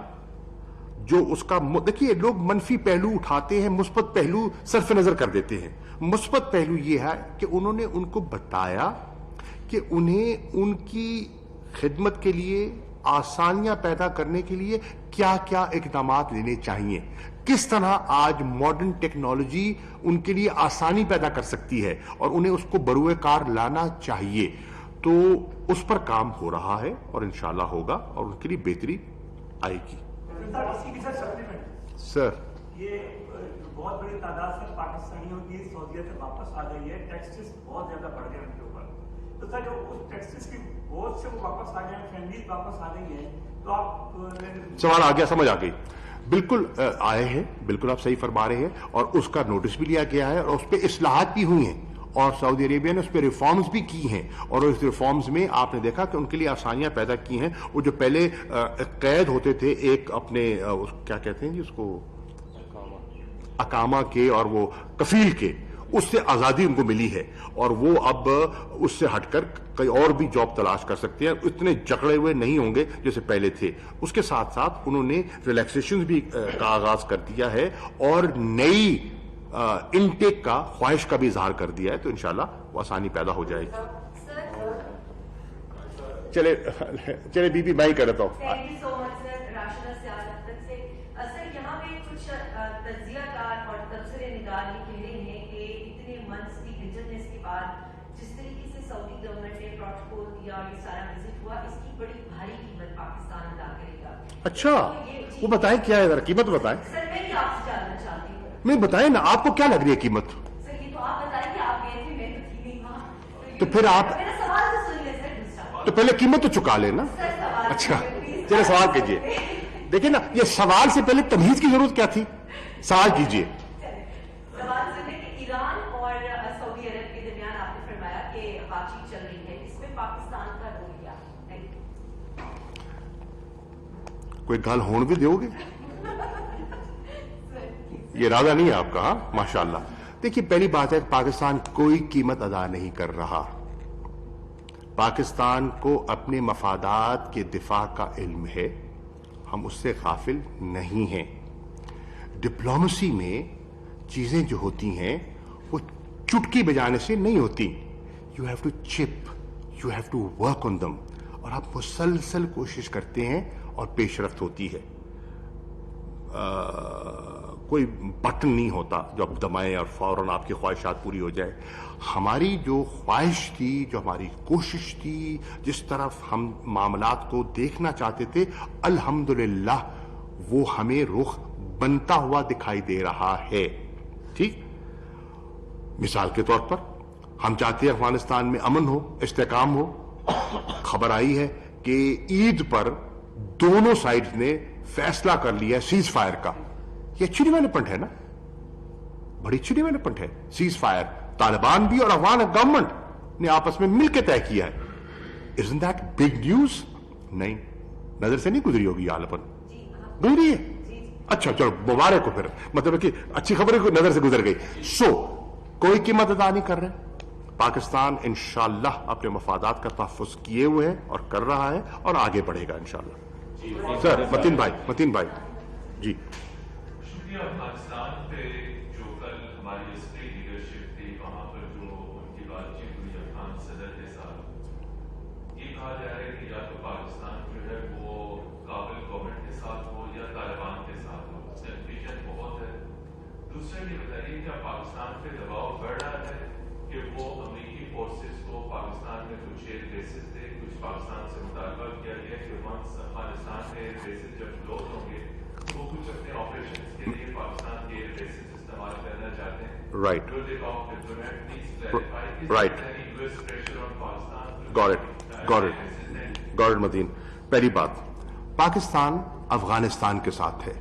जो उसका देखिए, लोग मनफी पहलू उठाते हैं, मुस्बत पहलू सरफ नज़र कर देते हैं. मुस्बत पहलू ये है कि उन्होंने उनको बताया कि उन्हें उनकी खिदमत के लिए, आसानियां पैदा करने के लिए क्या क्या इकदाम लेने चाहिए, किस तरह आज मॉडर्न टेक्नोलॉजी उनके लिए आसानी पैदा कर सकती है और उन्हें उसको बरूए कार लाना चाहिए. तो उस पर काम हो रहा है और इंशाल्लाह होगा और उनके लिए बेहतरी आएगी. सर, ये बहुत बड़ी तादाद से पाकिस्तानियों की सऊदीया से वापस आ गई है. टैक्सेस बहुत ज्यादा बढ़ गए उनके ऊपर. तो सर, जो उस टैक्सेस की बोझ से वो वापस आ गए, फैमिली वापस आ गई है, तो आप सवाल आ गया, समझ आ गई. बिल्कुल आए हैं, बिल्कुल आप सही फरमा रहे हैं और उसका नोटिस भी लिया गया है और उस पर इस्लाहात भी हुई हैं और सऊदी अरेबिया ने उस पर रिफॉर्म्स भी की हैं. और उस रिफॉर्म्स में आपने देखा कि उनके लिए आसानियां पैदा की हैं. वो जो पहले कैद होते थे एक अपने क्या कहते हैं जी उसको, अकामा के और वो कफील के, उससे आजादी उनको मिली है और वो अब उससे हटकर कई और भी जॉब तलाश कर सकते हैं. इतने जकड़े हुए नहीं होंगे जैसे पहले थे. उसके साथ साथ उन्होंने रिलैक्सेशन भी का आगाज कर दिया है और नई इनटेक का, ख्वाहिश का भी इजहार कर दिया है. तो इंशाल्लाह वो आसानी पैदा हो जाएगी. चले चले बीबी, मैं ही कर देता हूँ. Thank you so much sir. Rashida सियासत तक से सर, यहाँ पे कुछ तज्जियाकार और तबसरे निगार ये कह रहे हैं कि इतने मंथ्स की विजिटनेस के बाद जिस तरीके से सऊदी गवर्नमेंट ने प्रोटोकॉल दिया और ये सारा विजिट हुआ, इसकी बड़ी भारी कीमत पाकिस्तान अदा करेगा. अच्छा, वो बताएं क्या है, जरा कीमत बताएं. सर, मैं ये आपसे जानना चाहती हूँ. नहीं बताएं ना, आपको क्या लग रही है कीमत? सर, ये तो आप बताइए, आप गए थे, मैं तो थी नहीं वहाँ. तो फिर आप मेरा सवाल तो सुनिए सर. दूसरा तो पहले कीमत तो चुका लेना. सर, सवाल अच्छा, सुनिए, चलिए सवाल कीजिए. देखिए ना, ये सवाल से पहले तमीज की जरूरत क्या थी? सवाल कीजिए. सवाल सुनने कि ईरान और सऊदी अरब के दरमियान आपने फरमाया कि बातचीत चल रही है, इसमें पाकिस्तान का रोल क्या? कोई गाल होने भी दोगे? ये इरादा नहीं है आपका? हाँ, माशाल्लाह. देखिए, पहली बात है, पाकिस्तान कोई कीमत अदा नहीं कर रहा. पाकिस्तान को अपने मफादात के दिफा का इल्म है, हम उससे गाफिल नहीं हैं. डिप्लोमेसी में चीजें जो होती हैं वो चुटकी बजाने से नहीं होती. You have to chip, you have to work on them. और आप मुसलसल कोशिश करते हैं और पेशरफ्त होती है. कोई बटन नहीं होता जो आप दबाएं और फौरन आपकी ख्वाहिशात पूरी हो जाए. हमारी जो ख्वाहिश थी, जो हमारी कोशिश थी, जिस तरफ हम मामलात को देखना चाहते थे, अल्हम्दुलिल्लाह वो हमें रुख बनता हुआ दिखाई दे रहा है. ठीक, मिसाल के तौर पर हम चाहते हैं अफगानिस्तान में अमन हो, इस्तेकाम हो. खबर आई है कि ईद पर दोनों साइड ने फैसला कर लिया सीज फायर का. ये अच्छी डेवलपमेंट है ना, बड़ी अच्छी डेवलपमेंट है. सीज फायर तालिबान भी और अफगान गवर्नमेंट ने आपस में मिलकर तय किया है. Isn't that big news? नहीं, नजर से नहीं गुजरी होगी आलपन? गुजरी है. अच्छा, चलो मुबारक हो फिर, मतलब कि अच्छी खबर है, नजर से गुजर गई. कोई कीमत अदा नहीं कर रहे. पाकिस्तान इंशाल्लाह अपने मफादात का तहफ़्फ़ुज़ किए हुए है और कर रहा है और आगे बढ़ेगा इंशाल्लाह. सर, मतीन भाई जी. शुक्रिया. अफगानिस्तान पे जो कल हमारी स्टेट लीडरशिप थी, वहां पर जो उनकी बातचीत हुई अफगान सदर के साथ, ये कहा जा रहा है कि या तो पाकिस्तान जो है वो काबिल गवर्नमेंट के साथ हो या तालिबान के साथ हो. कन्फ्यूजन बहुत है. दूसरा ये बताइए, क्या पाकिस्तान पे दबाव बढ़ रहा है कि वो अमेरिकी फोर्सेस को पाकिस्तान में कुछ एयर बेसिस दे? कुछ पाकिस्तान से मुतालबा किया गया कि वंस अफगानिस्तान में एयर बेसिस जब क्लोज होंगे तो वो कुछ अपने ऑपरेशन के लिए पाकिस्तान के air bases Right. Will they talk diplomat? Please clarify. Is Right. there any US pressure on Pakistan? Got it. Medina, पहली बात, पाकिस्तान अफगानिस्तान के साथ है,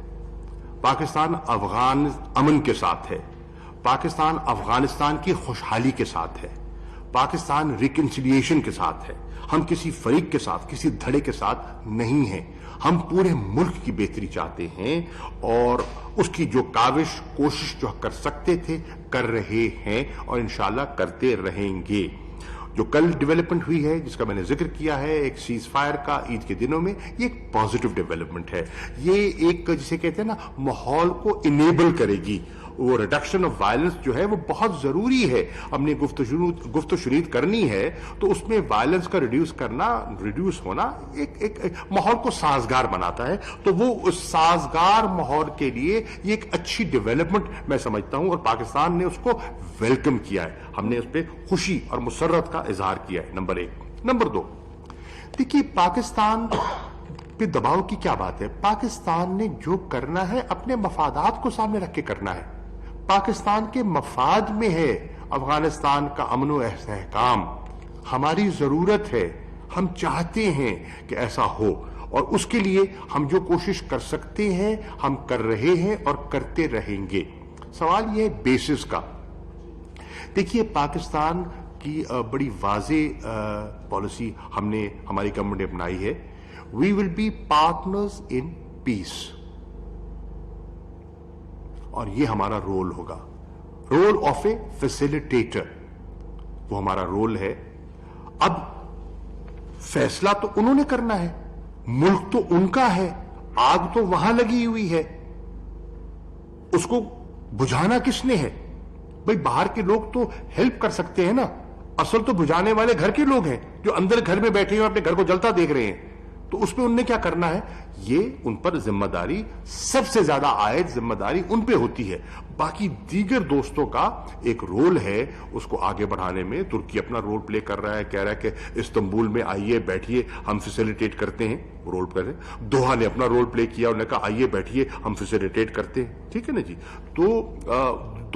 पाकिस्तान अफगान अमन के साथ है, पाकिस्तान अफगानिस्तान की खुशहाली के साथ है, पाकिस्तान रिकन्सिलिएशन के साथ है। हम किसी फरीक के साथ, किसी धड़े के साथ नहीं हैं। हम पूरे मुल्क की बेहतरी चाहते हैं और उसकी जो काविश कोशिश जो कर सकते थे कर रहे हैं और इंशाल्लाह करते रहेंगे। जो कल डेवलपमेंट हुई है जिसका मैंने जिक्र किया है, एक सीज फायर का ईद के दिनों में, ये एक पॉजिटिव डेवलपमेंट है। ये एक जिसे कहते हैं ना, माहौल को इनेबल करेगी। वो रिडक्शन ऑफ वायलेंस जो है वो बहुत जरूरी है। हमने गुफ्त शुरीत करनी है तो उसमें वायलेंस का रिड्यूस होना एक माहौल को साजगार बनाता है। तो वो उस साजगार माहौल के लिए ये एक अच्छी डेवलपमेंट मैं समझता हूं और पाकिस्तान ने उसको वेलकम किया है। हमने उस पर खुशी और मुसर्रत का इजहार किया है, नंबर 1। नंबर 2, देखिए पाकिस्तान पे दबाव की क्या बात है। पाकिस्तान ने जो करना है अपने मफादात को सामने रख के करना है। पाकिस्तान के मफाद में है अफगानिस्तान का अमन व इस्तेहकाम। हमारी जरूरत है, हम चाहते हैं कि ऐसा हो और उसके लिए हम जो कोशिश कर सकते हैं हम कर रहे हैं और करते रहेंगे। सवाल यह है बेसिस का। देखिए पाकिस्तान की बड़ी वाज़े पॉलिसी हमारी गवर्नमेंट ने अपनाई है। We will be partners in peace, और ये हमारा रोल होगा, रोल ऑफ ए फैसिलिटेटर, वो हमारा रोल है। अब फैसला तो उन्होंने करना है, मुल्क तो उनका है, आग तो वहां लगी हुई है, उसको बुझाना किसने है? भाई बाहर के लोग तो हेल्प कर सकते हैं ना, असल तो बुझाने वाले घर के लोग हैं जो अंदर घर में बैठे हैं, अपने घर को जलता देख रहे हैं। तो उसमें उनने क्या करना है, ये उन पर जिम्मेदारी, सबसे ज्यादा आयत जिम्मेदारी उन पे होती है। बाकी दीगर दोस्तों का एक रोल है उसको आगे बढ़ाने में। तुर्की अपना रोल प्ले कर रहा है, कह रहा है कि इस्तांबुल में आइए बैठिए हम फैसिलिटेट करते हैं, वो रोल कर रहे हैं। दोहा ने अपना रोल प्ले किया, उन्होंने कहा आइए बैठिए हम फैसिलिटेट करते हैं। ठीक है ना जी। तो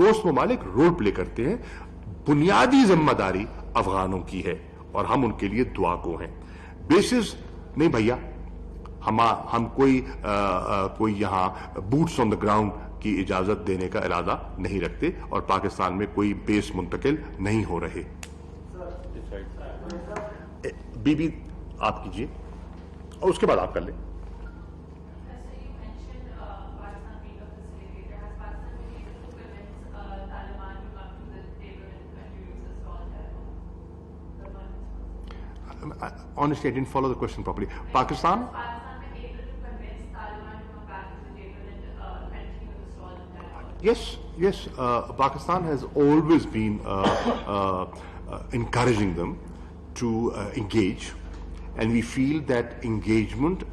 दोस्त ममालिक रोल प्ले करते हैं। बुनियादी जिम्मेदारी अफगानों की है और हम उनके लिए दुआ को हैं। बेसिस नहीं भैया, हम कोई यहां बूट्स ऑन द ग्राउंड की इजाजत देने का इरादा नहीं रखते और पाकिस्तान में कोई बेस मुंतकिल नहीं हो रहे। बीबी आप कीजिए और उसके बाद आप कर लें। Honestly, I didn't follow the question properly. Pakistan? Yes. Pakistan has always been encouraging them to engage, and we feel that engagement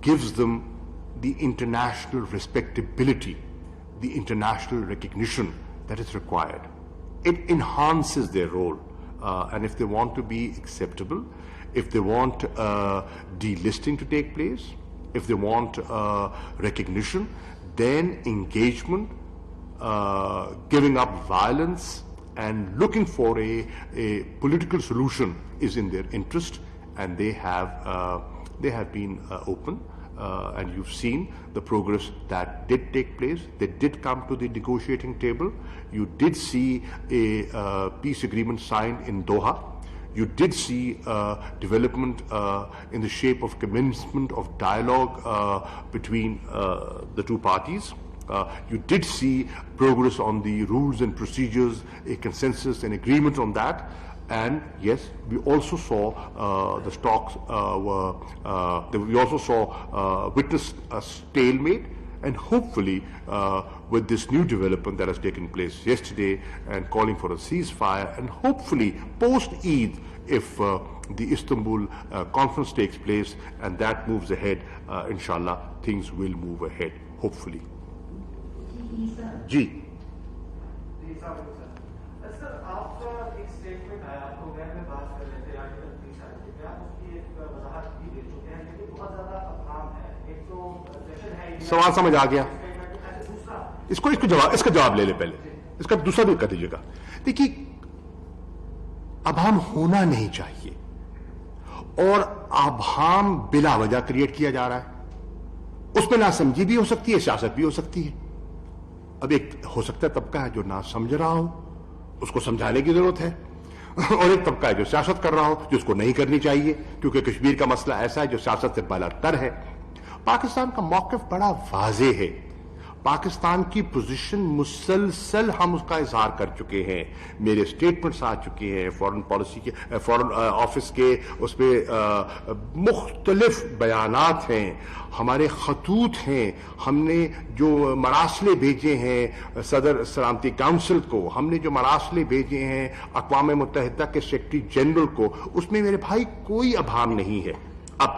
gives them the international respectability, the international recognition that is required. It enhances their role. And if they want to be acceptable, if they want delisting to take place, if they want recognition, then engagement, giving up violence and looking for a political solution is in their interest, and they have been open. And you've seen the progress that did take place. They did come to the negotiating table. You did see a peace agreement signed in Doha. You did see development in the shape of commencement of dialogue between the two parties. You did see progress on the rules and procedures, a consensus and agreement on that. And yes, we also saw the stocks we also saw witnessed a stalemate, and hopefully with this new development that has taken place yesterday and calling for a ceasefire, and hopefully post-Eid, if the Istanbul conference takes place and that moves ahead, inshallah things will move ahead, hopefully. Ji. Sir आपका एक statement आया, आप programme में बात कर रहे थे article 30 article, आप उसकी एक वजाहत भी दे चुके हैं, लेकिन बहुत ज्यादा अफहाम है। एक तो सेशन है, सवाल समझ आ गया। दूसरा इसका जवाब ले ले पहले। इसका दूसरा भी कर दीजिएगा। देखिए, अभाम होना नहीं चाहिए और अभाम बिला वजह क्रिएट किया जा रहा है। उसमें नासमझी भी हो सकती है, सियासत भी हो सकती है। अब एक हो सकता है तबका है जो ना समझ रहा हो, उसको समझाने की जरूरत है, और एक तबका है जो सियासत कर रहा हो, जिसको नहीं करनी चाहिए, क्योंकि कश्मीर का मसला ऐसा है जो सियासत से बालातर है। पाकिस्तान का मौक़िफ़ बड़ा वाज़ेह है। पाकिस्तान की पोजीशन मुसलसल हम उसका इजहार कर चुके हैं, मेरे स्टेटमेंट्स आ चुके हैं, फॉरेन पॉलिसी के, फॉरेन ऑफिस के उसमें मुख्तलिफ बयानात हैं, हमारे खतूत हैं, हमने जो मरासले भेजे हैं सदर सलामती काउंसिल को, हमने जो मरासले भेजे हैं अक़वाम मुत्तहिदा के सेक्रेटरी जनरल को, उसमें मेरे भाई कोई अभाम नहीं है। अब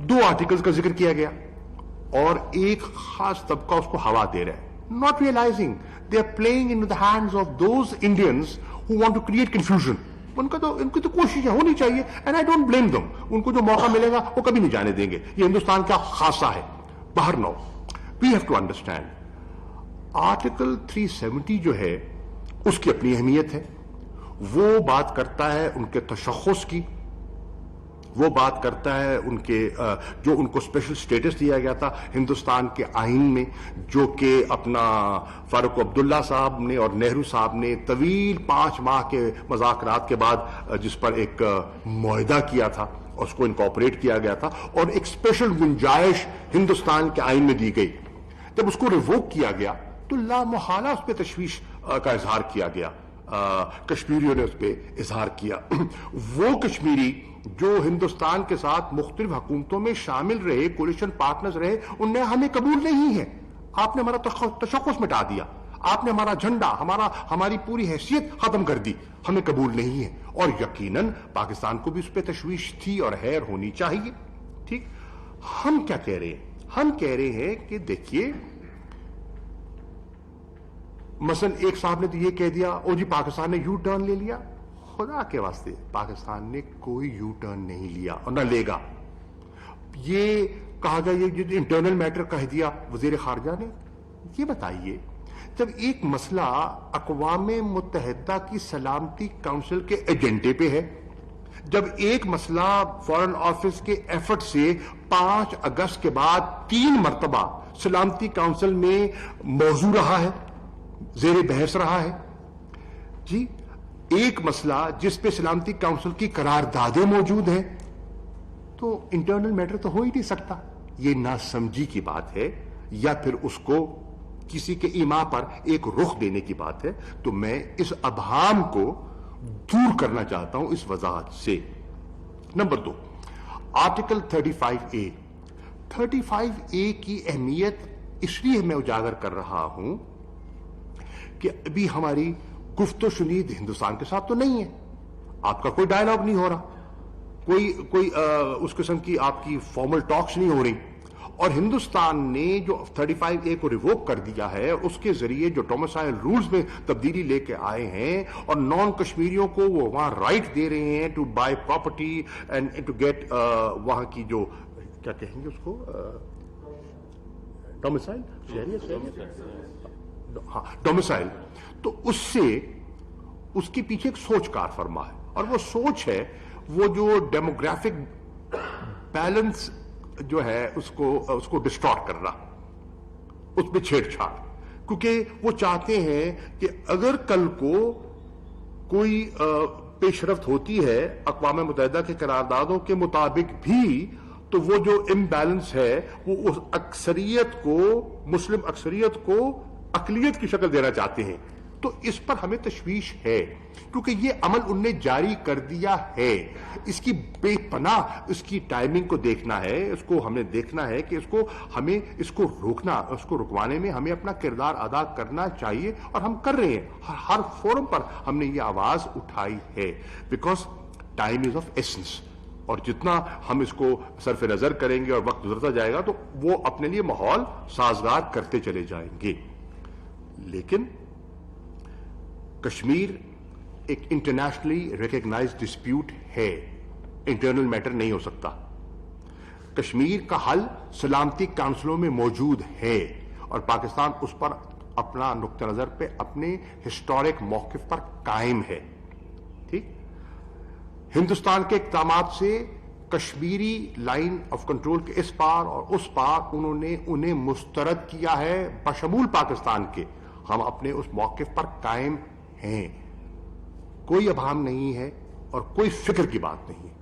2 आर्टिकल्स का जिक्र किया गया और एक खास तबका उसको हवा दे रहा है, not realizing they are playing in the hands of those Indians who want to create confusion. इनकी तो कोशिश होनी चाहिए, and I don't blame them. उनको जो मौका मिलेगा वो कभी नहीं जाने देंगे। ये हिंदुस्तान का खासा है। बाहर no, we have to understand article 370 जो है उसकी अपनी अहमियत है। वो बात करता है उनके तशख़्ख़ुस की, वो बात करता है उनके जो उनको स्पेशल स्टेटस दिया गया था हिंदुस्तान के आइन में, जो कि अपना फारूक अब्दुल्ला साहब ने और नेहरू साहब ने तवील 5 माह के मज़ाकरात के बाद जिस पर एक मुआहदा किया था, उसको इनकॉर्पोरेट किया गया था और एक स्पेशल गुंजाइश हिंदुस्तान के आइन में दी गई। जब उसको रिवोक किया गया तो लामोहाला उस पर तशवीश का इजहार किया गया, कश्मीरियों ने उस पर इजहार किया। वो कश्मीरी जो हिंदुस्तान के साथ मुख्तलिफ हुकूमतों में शामिल रहे, कोलिशन पार्टनर्स रहे, उनने हमें कबूल नहीं है। आपने हमारा तशख़्ख़ुस मिटा दिया, आपने हमारा झंडा, हमारी पूरी हैसियत खत्म कर दी, हमें कबूल नहीं है। और यकीनन पाकिस्तान को भी उस पर तशवीश थी और हैर होनी चाहिए। ठीक, हम क्या कह रहे हैं? हम कह रहे हैं कि देखिए, मसलन एक साहब ने तो ये कह दिया, ओ जी पाकिस्तान ने यू टर्न ले लिया। खुदा के वास्ते, पाकिस्तान ने कोई यू टर्न नहीं लिया और न लेगा। ये कहा गया, ये जो इंटरनल मैटर कह दिया वजीर खारजा ने। ये बताइए, जब एक मसला अक़वाम मुत्तहिदा की सलामती काउंसिल के एजेंडे पे है, जब एक मसला फॉरेन ऑफिस के एफर्ट से 5 अगस्त के बाद 3 मरतबा सलामती काउंसिल में मौजू रहा है, ज़ेरे बहस रहा है जी, एक मसला जिस पे सलामती काउंसिल की करारदादें मौजूद हैं, तो इंटरनल मैटर तो हो ही नहीं सकता। ये नासमझी की बात है या फिर उसको किसी के ईमा पर एक रुख देने की बात है। तो मैं इस अभाम को दूर करना चाहता हूं इस वजाहत से। Number 2, article 35A। 35A की अहमियत इसलिए मैं उजागर कर रहा हूं कि अभी हमारी गुफ्तो शुनीद हिंदुस्तान के साथ तो नहीं है, आपका कोई डायलॉग नहीं हो रहा, कोई उस किस्म की आपकी फॉर्मल टॉक्स नहीं हो रही। और हिंदुस्तान ने जो 35A को रिवोक कर दिया है, उसके जरिए जो डोमिसाइल रूल्स में तब्दीली लेके आए हैं और नॉन कश्मीरियों को वो वहां राइट दे रहे हैं to buy property and to get वहां की जो क्या कहेंगे उसको डोमिसाइल, हाँ डोमिसाइल। तो उससे उसके पीछे एक सोच कार फरमा है, और वो सोच है वो जो डेमोग्राफिक बैलेंस जो है उसको डिस्टॉर्ट करना, उसमें छेड़छाड़, क्योंकि वो चाहते हैं कि अगर कल को कोई पेशरफ्त होती है अक़वाम मुत्तहिदा के करारदादों के मुताबिक भी, तो वो जो इम्बैलेंस है वो उस अक्सरियत को, मुस्लिम अक्सरियत को अक़लियत की शक्ल देना चाहते हैं। तो इस पर हमें तशवीश है, क्योंकि ये अमल उनने जारी कर दिया है। इसकी बेपनाह इसकी टाइमिंग को देखना है, इसको हमें देखना है कि हमें इसको रोकना, उसको रुकवाने में हमें अपना किरदार अदा करना चाहिए, और हम कर रहे हैं। हर फोरम पर हमने ये आवाज उठाई है, because time is of essence. और जितना हम इसको सरफ नजर करेंगे और वक्त गुजरता जाएगा, तो वो अपने लिए माहौल साजगार करते चले जाएंगे। लेकिन कश्मीर एक इंटरनेशनली रिकॉग्नाइज्ड डिस्प्यूट है, इंटरनल मैटर नहीं हो सकता। कश्मीर का हल सलामती काउंसिलों में मौजूद है और पाकिस्तान उस पर अपना नुक्ता नजर पे अपने हिस्टोरिक मौकिफ पर कायम है। ठीक, हिंदुस्तान के इक़दामात से कश्मीरी लाइन ऑफ कंट्रोल के इस पार और उस पार उन्होंने उन्हें मुस्तरद किया है बशमूल पाकिस्तान के। हम अपने उस मौकिफ पर कायम हैं, कोई अभाम नहीं है और कोई फिक्र की बात नहीं है।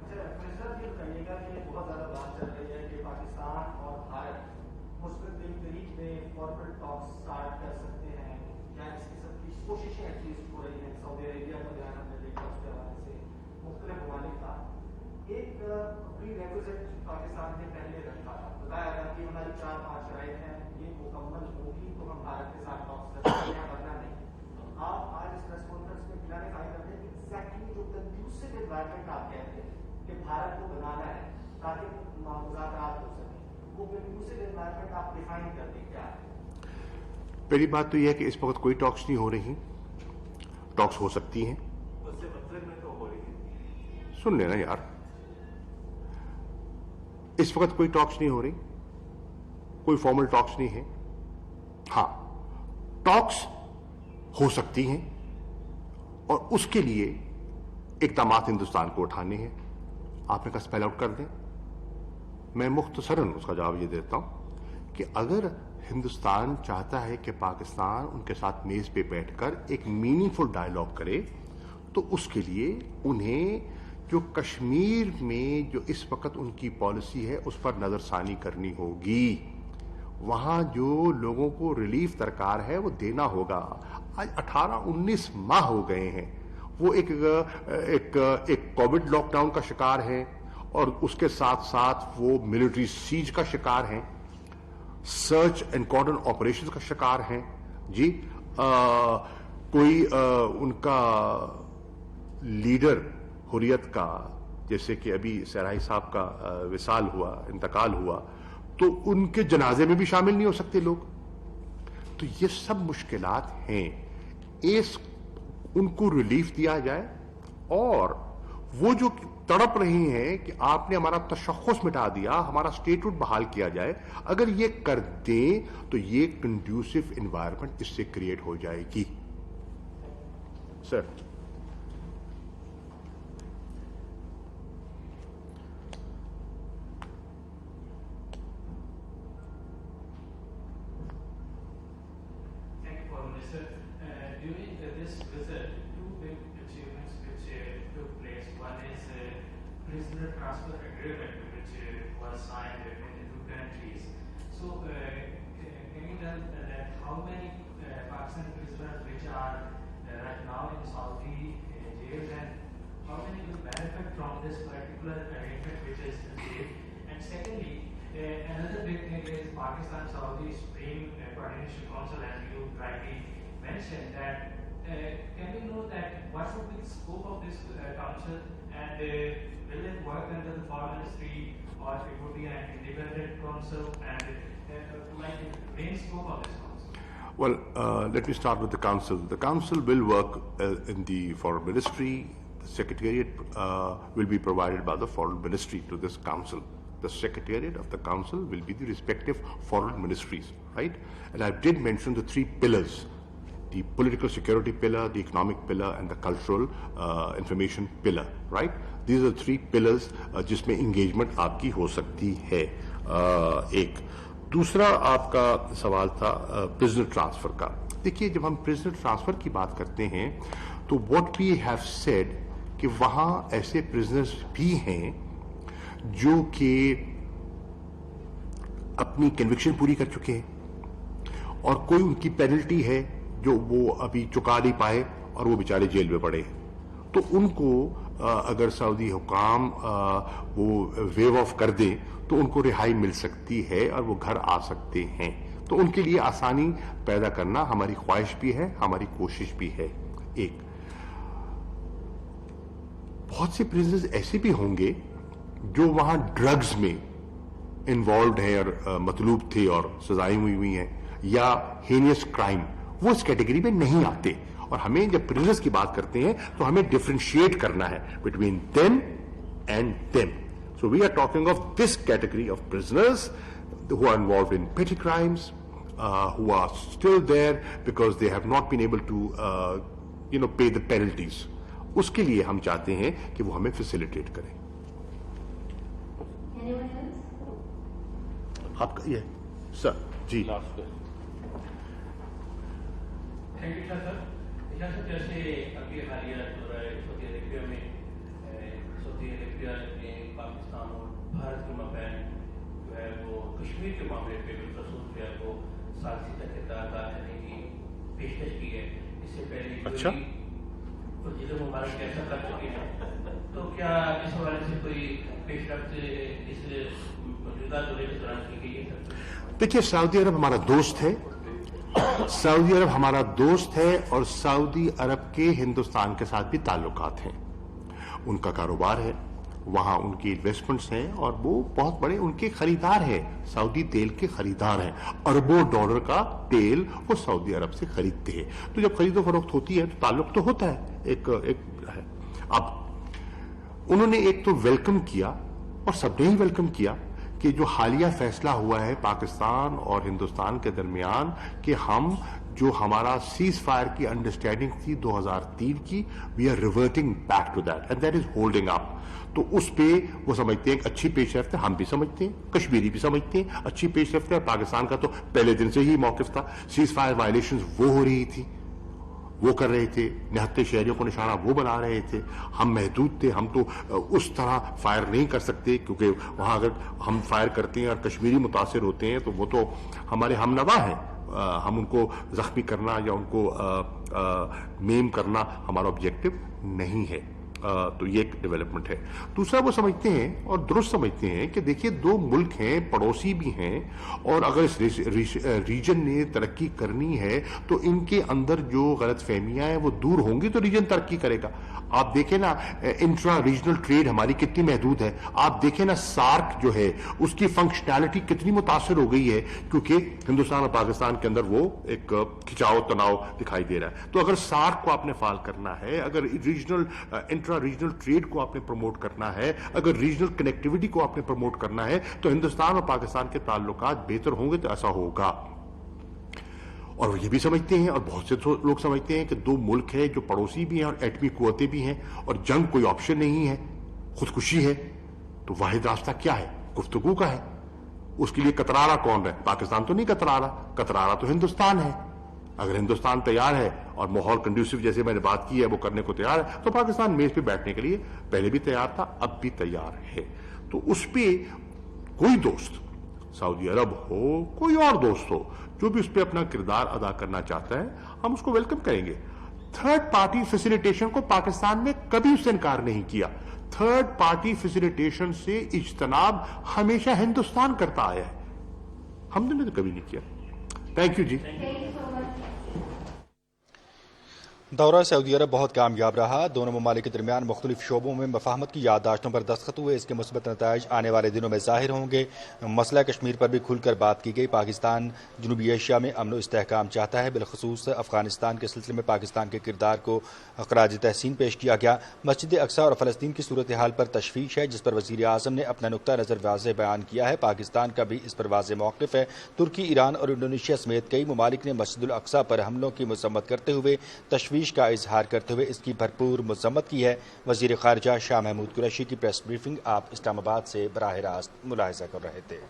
पाकिस्तान ने पहले रखा था, बताया था कि हमारी 4-5 शराइत हैं, ये मुकम्मल होगी तो हम भारत के साथ टॉक्स करेंगे या वरना नहीं। आप आज इस प्रेस कॉन्फ्रेंस में खिलाने का करते हैं कि एग्जैक्टली जो कंड्यूसिव एनवायरनमेंट आप कहते हैं कि भारत को बनाना है ताकि मुज़ाकरात हो सके, वो कंड्यूसिव एनवायरनमेंट आप डिफाइन कर दें क्या है? पहली बात तो यह है कि इस वक्त कोई टॉक्स नहीं हो रही, टॉक्स हो सकती हैं। उससे मतलब में तो हो रही है। सुन लेना यार, इस वक्त कोई टॉक्स नहीं हो रही, कोई फॉर्मल टॉक्स नहीं है। हां, टॉक्स हो सकती हैं और उसके लिए इक़दामात हिंदुस्तान को उठाने हैं। आपने कहा स्पेल आउट कर दें, मैं मुख्तसरन उसका जवाब ये देता हूं कि अगर हिंदुस्तान चाहता है कि पाकिस्तान उनके साथ मेज पे बैठकर एक मीनिंगफुल डायलॉग करे, तो उसके लिए उन्हें जो कश्मीर में जो इस वक्त उनकी पॉलिसी है उस पर नजरसानी करनी होगी। वहां जो लोगों को रिलीफ दरकार है वो देना होगा। आज 18-19 माह हो गए हैं, वो एक कोविड लॉकडाउन का शिकार है और उसके साथ साथ वो मिलिट्री सीज का शिकार हैं, सर्च एंड कॉर्डन ऑपरेशंस का शिकार हैं। जी, कोई उनका लीडर हुर्रियत का, जैसे कि अभी सहराई साहब का विसाल हुआ, इंतकाल हुआ, तो उनके जनाजे में भी शामिल नहीं हो सकते लोग। तो ये सब मुश्किलात हैं, उनको रिलीफ दिया जाए और वो जो तड़प रही हैं कि आपने हमारा तशख़्ख़ुस मिटा दिया, हमारा स्टेटहुड बहाल किया जाए, अगर ये कर दें तो ये कंड्यूसिव एनवायरनमेंट इससे क्रिएट हो जाएगी। Sir, during this visit, two big achievements which took place. One is prisoner transfer agreement which was signed between the two countries. So, can you tell that how many Pakistani prisoners which are right now in Saudi jails and how many will benefit from this particular arrangement which is made? And secondly, another big thing is Pakistan-Saudi Supreme Coordination Council, as you rightly mentioned, that can we know that what should be the scope of this council, and will it work under the foreign ministry or it would be an independent council, and like the main scope of this council? Well, let me start with the council. The council will work in the foreign ministry. The secretariat will be provided by the foreign ministry to this council. The secretariat of the council will be the respective foreign ministries, right? And I did mention the three pillars: the political security pillar, the economic pillar, and the cultural information pillar, right? These are the three pillars जिसमें engagement आपकी हो सकती है। एक दूसरा आपका सवाल था prisoner transfer का। देखिए, जब हम prisoner transfer की बात करते हैं तो what we have said कि वहाँ ऐसे prisoners भी हैं जो कि अपनी कन्विक्शन पूरी कर चुके हैं और कोई उनकी पेनल्टी है जो वो अभी चुका नहीं पाए और वो बेचारे जेल में पड़े, तो उनको अगर सऊदी हुकाम वो वेव ऑफ कर दे तो उनको रिहाई मिल सकती है और वो घर आ सकते हैं। तो उनके लिए आसानी पैदा करना हमारी ख्वाहिश भी है, हमारी कोशिश भी है। एक बहुत से प्रिजनर्स ऐसे भी होंगे जो वहां ड्रग्स में इन्वॉल्व है और मतलूब थे और सजाएं हुई हैं, या हेनियस क्राइम, वो इस कैटेगरी में नहीं आते। और हमें जब प्रिजनर्स की बात करते हैं तो हमें डिफरेंशिएट करना है between them and them. So we are talking of this category of prisoners who are involved in petty crimes, who are still there because they have not been able to pay the penalties. उसके लिए हम चाहते हैं कि वो हमें facilitate करें. Anyone else? आपका ये सर जी. Thank you sir. जैसे अभी हालिया सऊदी अरेबिया में सऊदी अरेबिया ने पाकिस्तान और भारत के माबैन जो है वो कश्मीर के मामले पे रसूल जो है वो सालसी तहरीर करने की पेशकश की है. इससे पहले अच्छा. वज़ीर मुबारक ऐसा कर चुके हैं, तो क्या इस हवाले से कोई पेशरफ्त इस मौजूदा दौरे के दौरान की गई है? देखिए, सऊदी अरब हमारा दोस्त है. सऊदी अरब हमारा दोस्त है और सऊदी अरब के हिंदुस्तान के साथ भी ताल्लुकात हैं. उनका कारोबार है, वहां उनकी इन्वेस्टमेंट्स हैं और वो बहुत बड़े उनके खरीदार हैं. सऊदी तेल के खरीदार हैं. अरबों डॉलर का तेल वो सऊदी अरब से खरीदते हैं. तो जब खरीदो फरोख्त होती है तो ताल्लुक तो होता है. एक है. अब उन्होंने एक तो वेलकम किया और सबने ही वेलकम किया कि जो हालिया फैसला हुआ है पाकिस्तान और हिंदुस्तान के दरमियान कि हम जो हमारा सीज फायर की अंडरस्टैंडिंग थी 2003 की, we are reverting back to that and that is holding up. तो उस पे वो समझते हैं कि अच्छी पेशरफ्त है. हम भी समझते हैं, कश्मीरी भी समझते हैं अच्छी पेशरफ्त है. पाकिस्तान का तो पहले दिन से ही मौकिफ था. सीज फायर वायलेशन वो हो रही थी, वो कर रहे थे, निहत्ते शहरियों को निशाना वो बना रहे थे. हम महदूद थे, हम तो उस तरह फायर नहीं कर सकते क्योंकि वहां अगर हम फायर करते हैं और कश्मीरी मुतासिर होते हैं तो वो तो हमारे हमनवा हैं. हम उनको जख्मी करना या उनको मेम करना हमारा ऑब्जेक्टिव नहीं है. तो ये एक डेवलपमेंट है. दूसरा, वो समझते हैं और दुरुस्त समझते हैं कि देखिए, दो मुल्क हैं, पड़ोसी भी हैं, और अगर इस रीजन ने तरक्की करनी है तो इनके अंदर जो गलत फहमियां हैं वो दूर होंगी तो रीजन तरक्की करेगा. आप देखें ना, इंट्रा रीजनल ट्रेड हमारी कितनी महदूद है. आप देखें ना, सार्क जो है उसकी फंक्शनैलिटी कितनी मुतासर हो गई है क्योंकि हिंदुस्तान और पाकिस्तान के अंदर वो एक खिंचाव तनाव दिखाई दे रहा है. तो अगर सार्क को आपने फाल करना है, अगर रीजनल इंट्रा रीजनल ट्रेड को आपने प्रमोट करना है, अगर रीजनल कनेक्टिविटी को आपने प्रमोट करना है तो हिंदुस्तान और पाकिस्तान के ताल्लुकात बेहतर होंगे. तो ऐसा होगा. और ये भी समझते हैं और बहुत से लोग समझते हैं कि दो मुल्क है जो पड़ोसी भी हैं और एटमी कुव्वतें भी हैं और जंग कोई ऑप्शन नहीं है, खुदकुशी है. तो वाहिद रास्ता क्या है? गुफ्तगू का है. उसके लिए कतरा रहा कौन है? पाकिस्तान तो नहीं कतरा रहा तो हिंदुस्तान है. अगर हिंदुस्तान तैयार है और माहौल कंड्यूसिव जैसे मैंने बात की है वो करने को तैयार है तो पाकिस्तान मेज पे बैठने के लिए पहले भी तैयार था, अब भी तैयार है. तो उस पे कोई दोस्त, सऊदी अरब हो, कोई और दोस्त हो, जो भी उस पर अपना किरदार अदा करना चाहता है, हम उसको वेलकम करेंगे. थर्ड पार्टी फैसिलिटेशन को पाकिस्तान ने कभी उससे इनकार नहीं किया. थर्ड पार्टी फैसिलिटेशन से इज्तनाब हमेशा हिंदुस्तान करता आया है, हमने तो कभी नहीं किया. थैंक यू जी. दौरा सऊदी अरब बहुत कामयाब रहा. दोनों ममालिक के दरमियान मुख्तलिफ शोबों में मफाहमत की याददाश्तों पर दस्तखत हुए. इसके मुस्बत नताइज आने वाले दिनों में ज़ाहिर होंगे. मसला कश्मीर पर भी खुलकर बात की गई. पाकिस्तान जनूबी एशिया में अमन व इस्तेहकाम चाहता है. बिलखसूस अफगानिस्तान के सिलसिले में पाकिस्तान के किरदार को खराज तहसीन पेश किया गया. मस्जिद अक्सा और फ़लस्तीन की सूरत हाल पर तशवीश है जिस पर वज़ीर आज़म ने अपना नुक्ता नज़र वाज़ेह बयान किया है. पाकिस्तान का भी इस पर वाज़ेह मौक़िफ़ है. तुर्की, ईरान और इंडोनेशिया समेत कई ममालिक ने मस्जिद अक्सा पर हमलों की मज़म्मत करते हुए तशवीश का इजहार करते हुए इसकी भरपूर मज़म्मत की है. वज़ीर ख़ारिजा शाह महमूद कुरैशी की प्रेस ब्रीफिंग आप इस्लामाबाद से बराह रास्त मुलाहिज़ा कर रहे थे.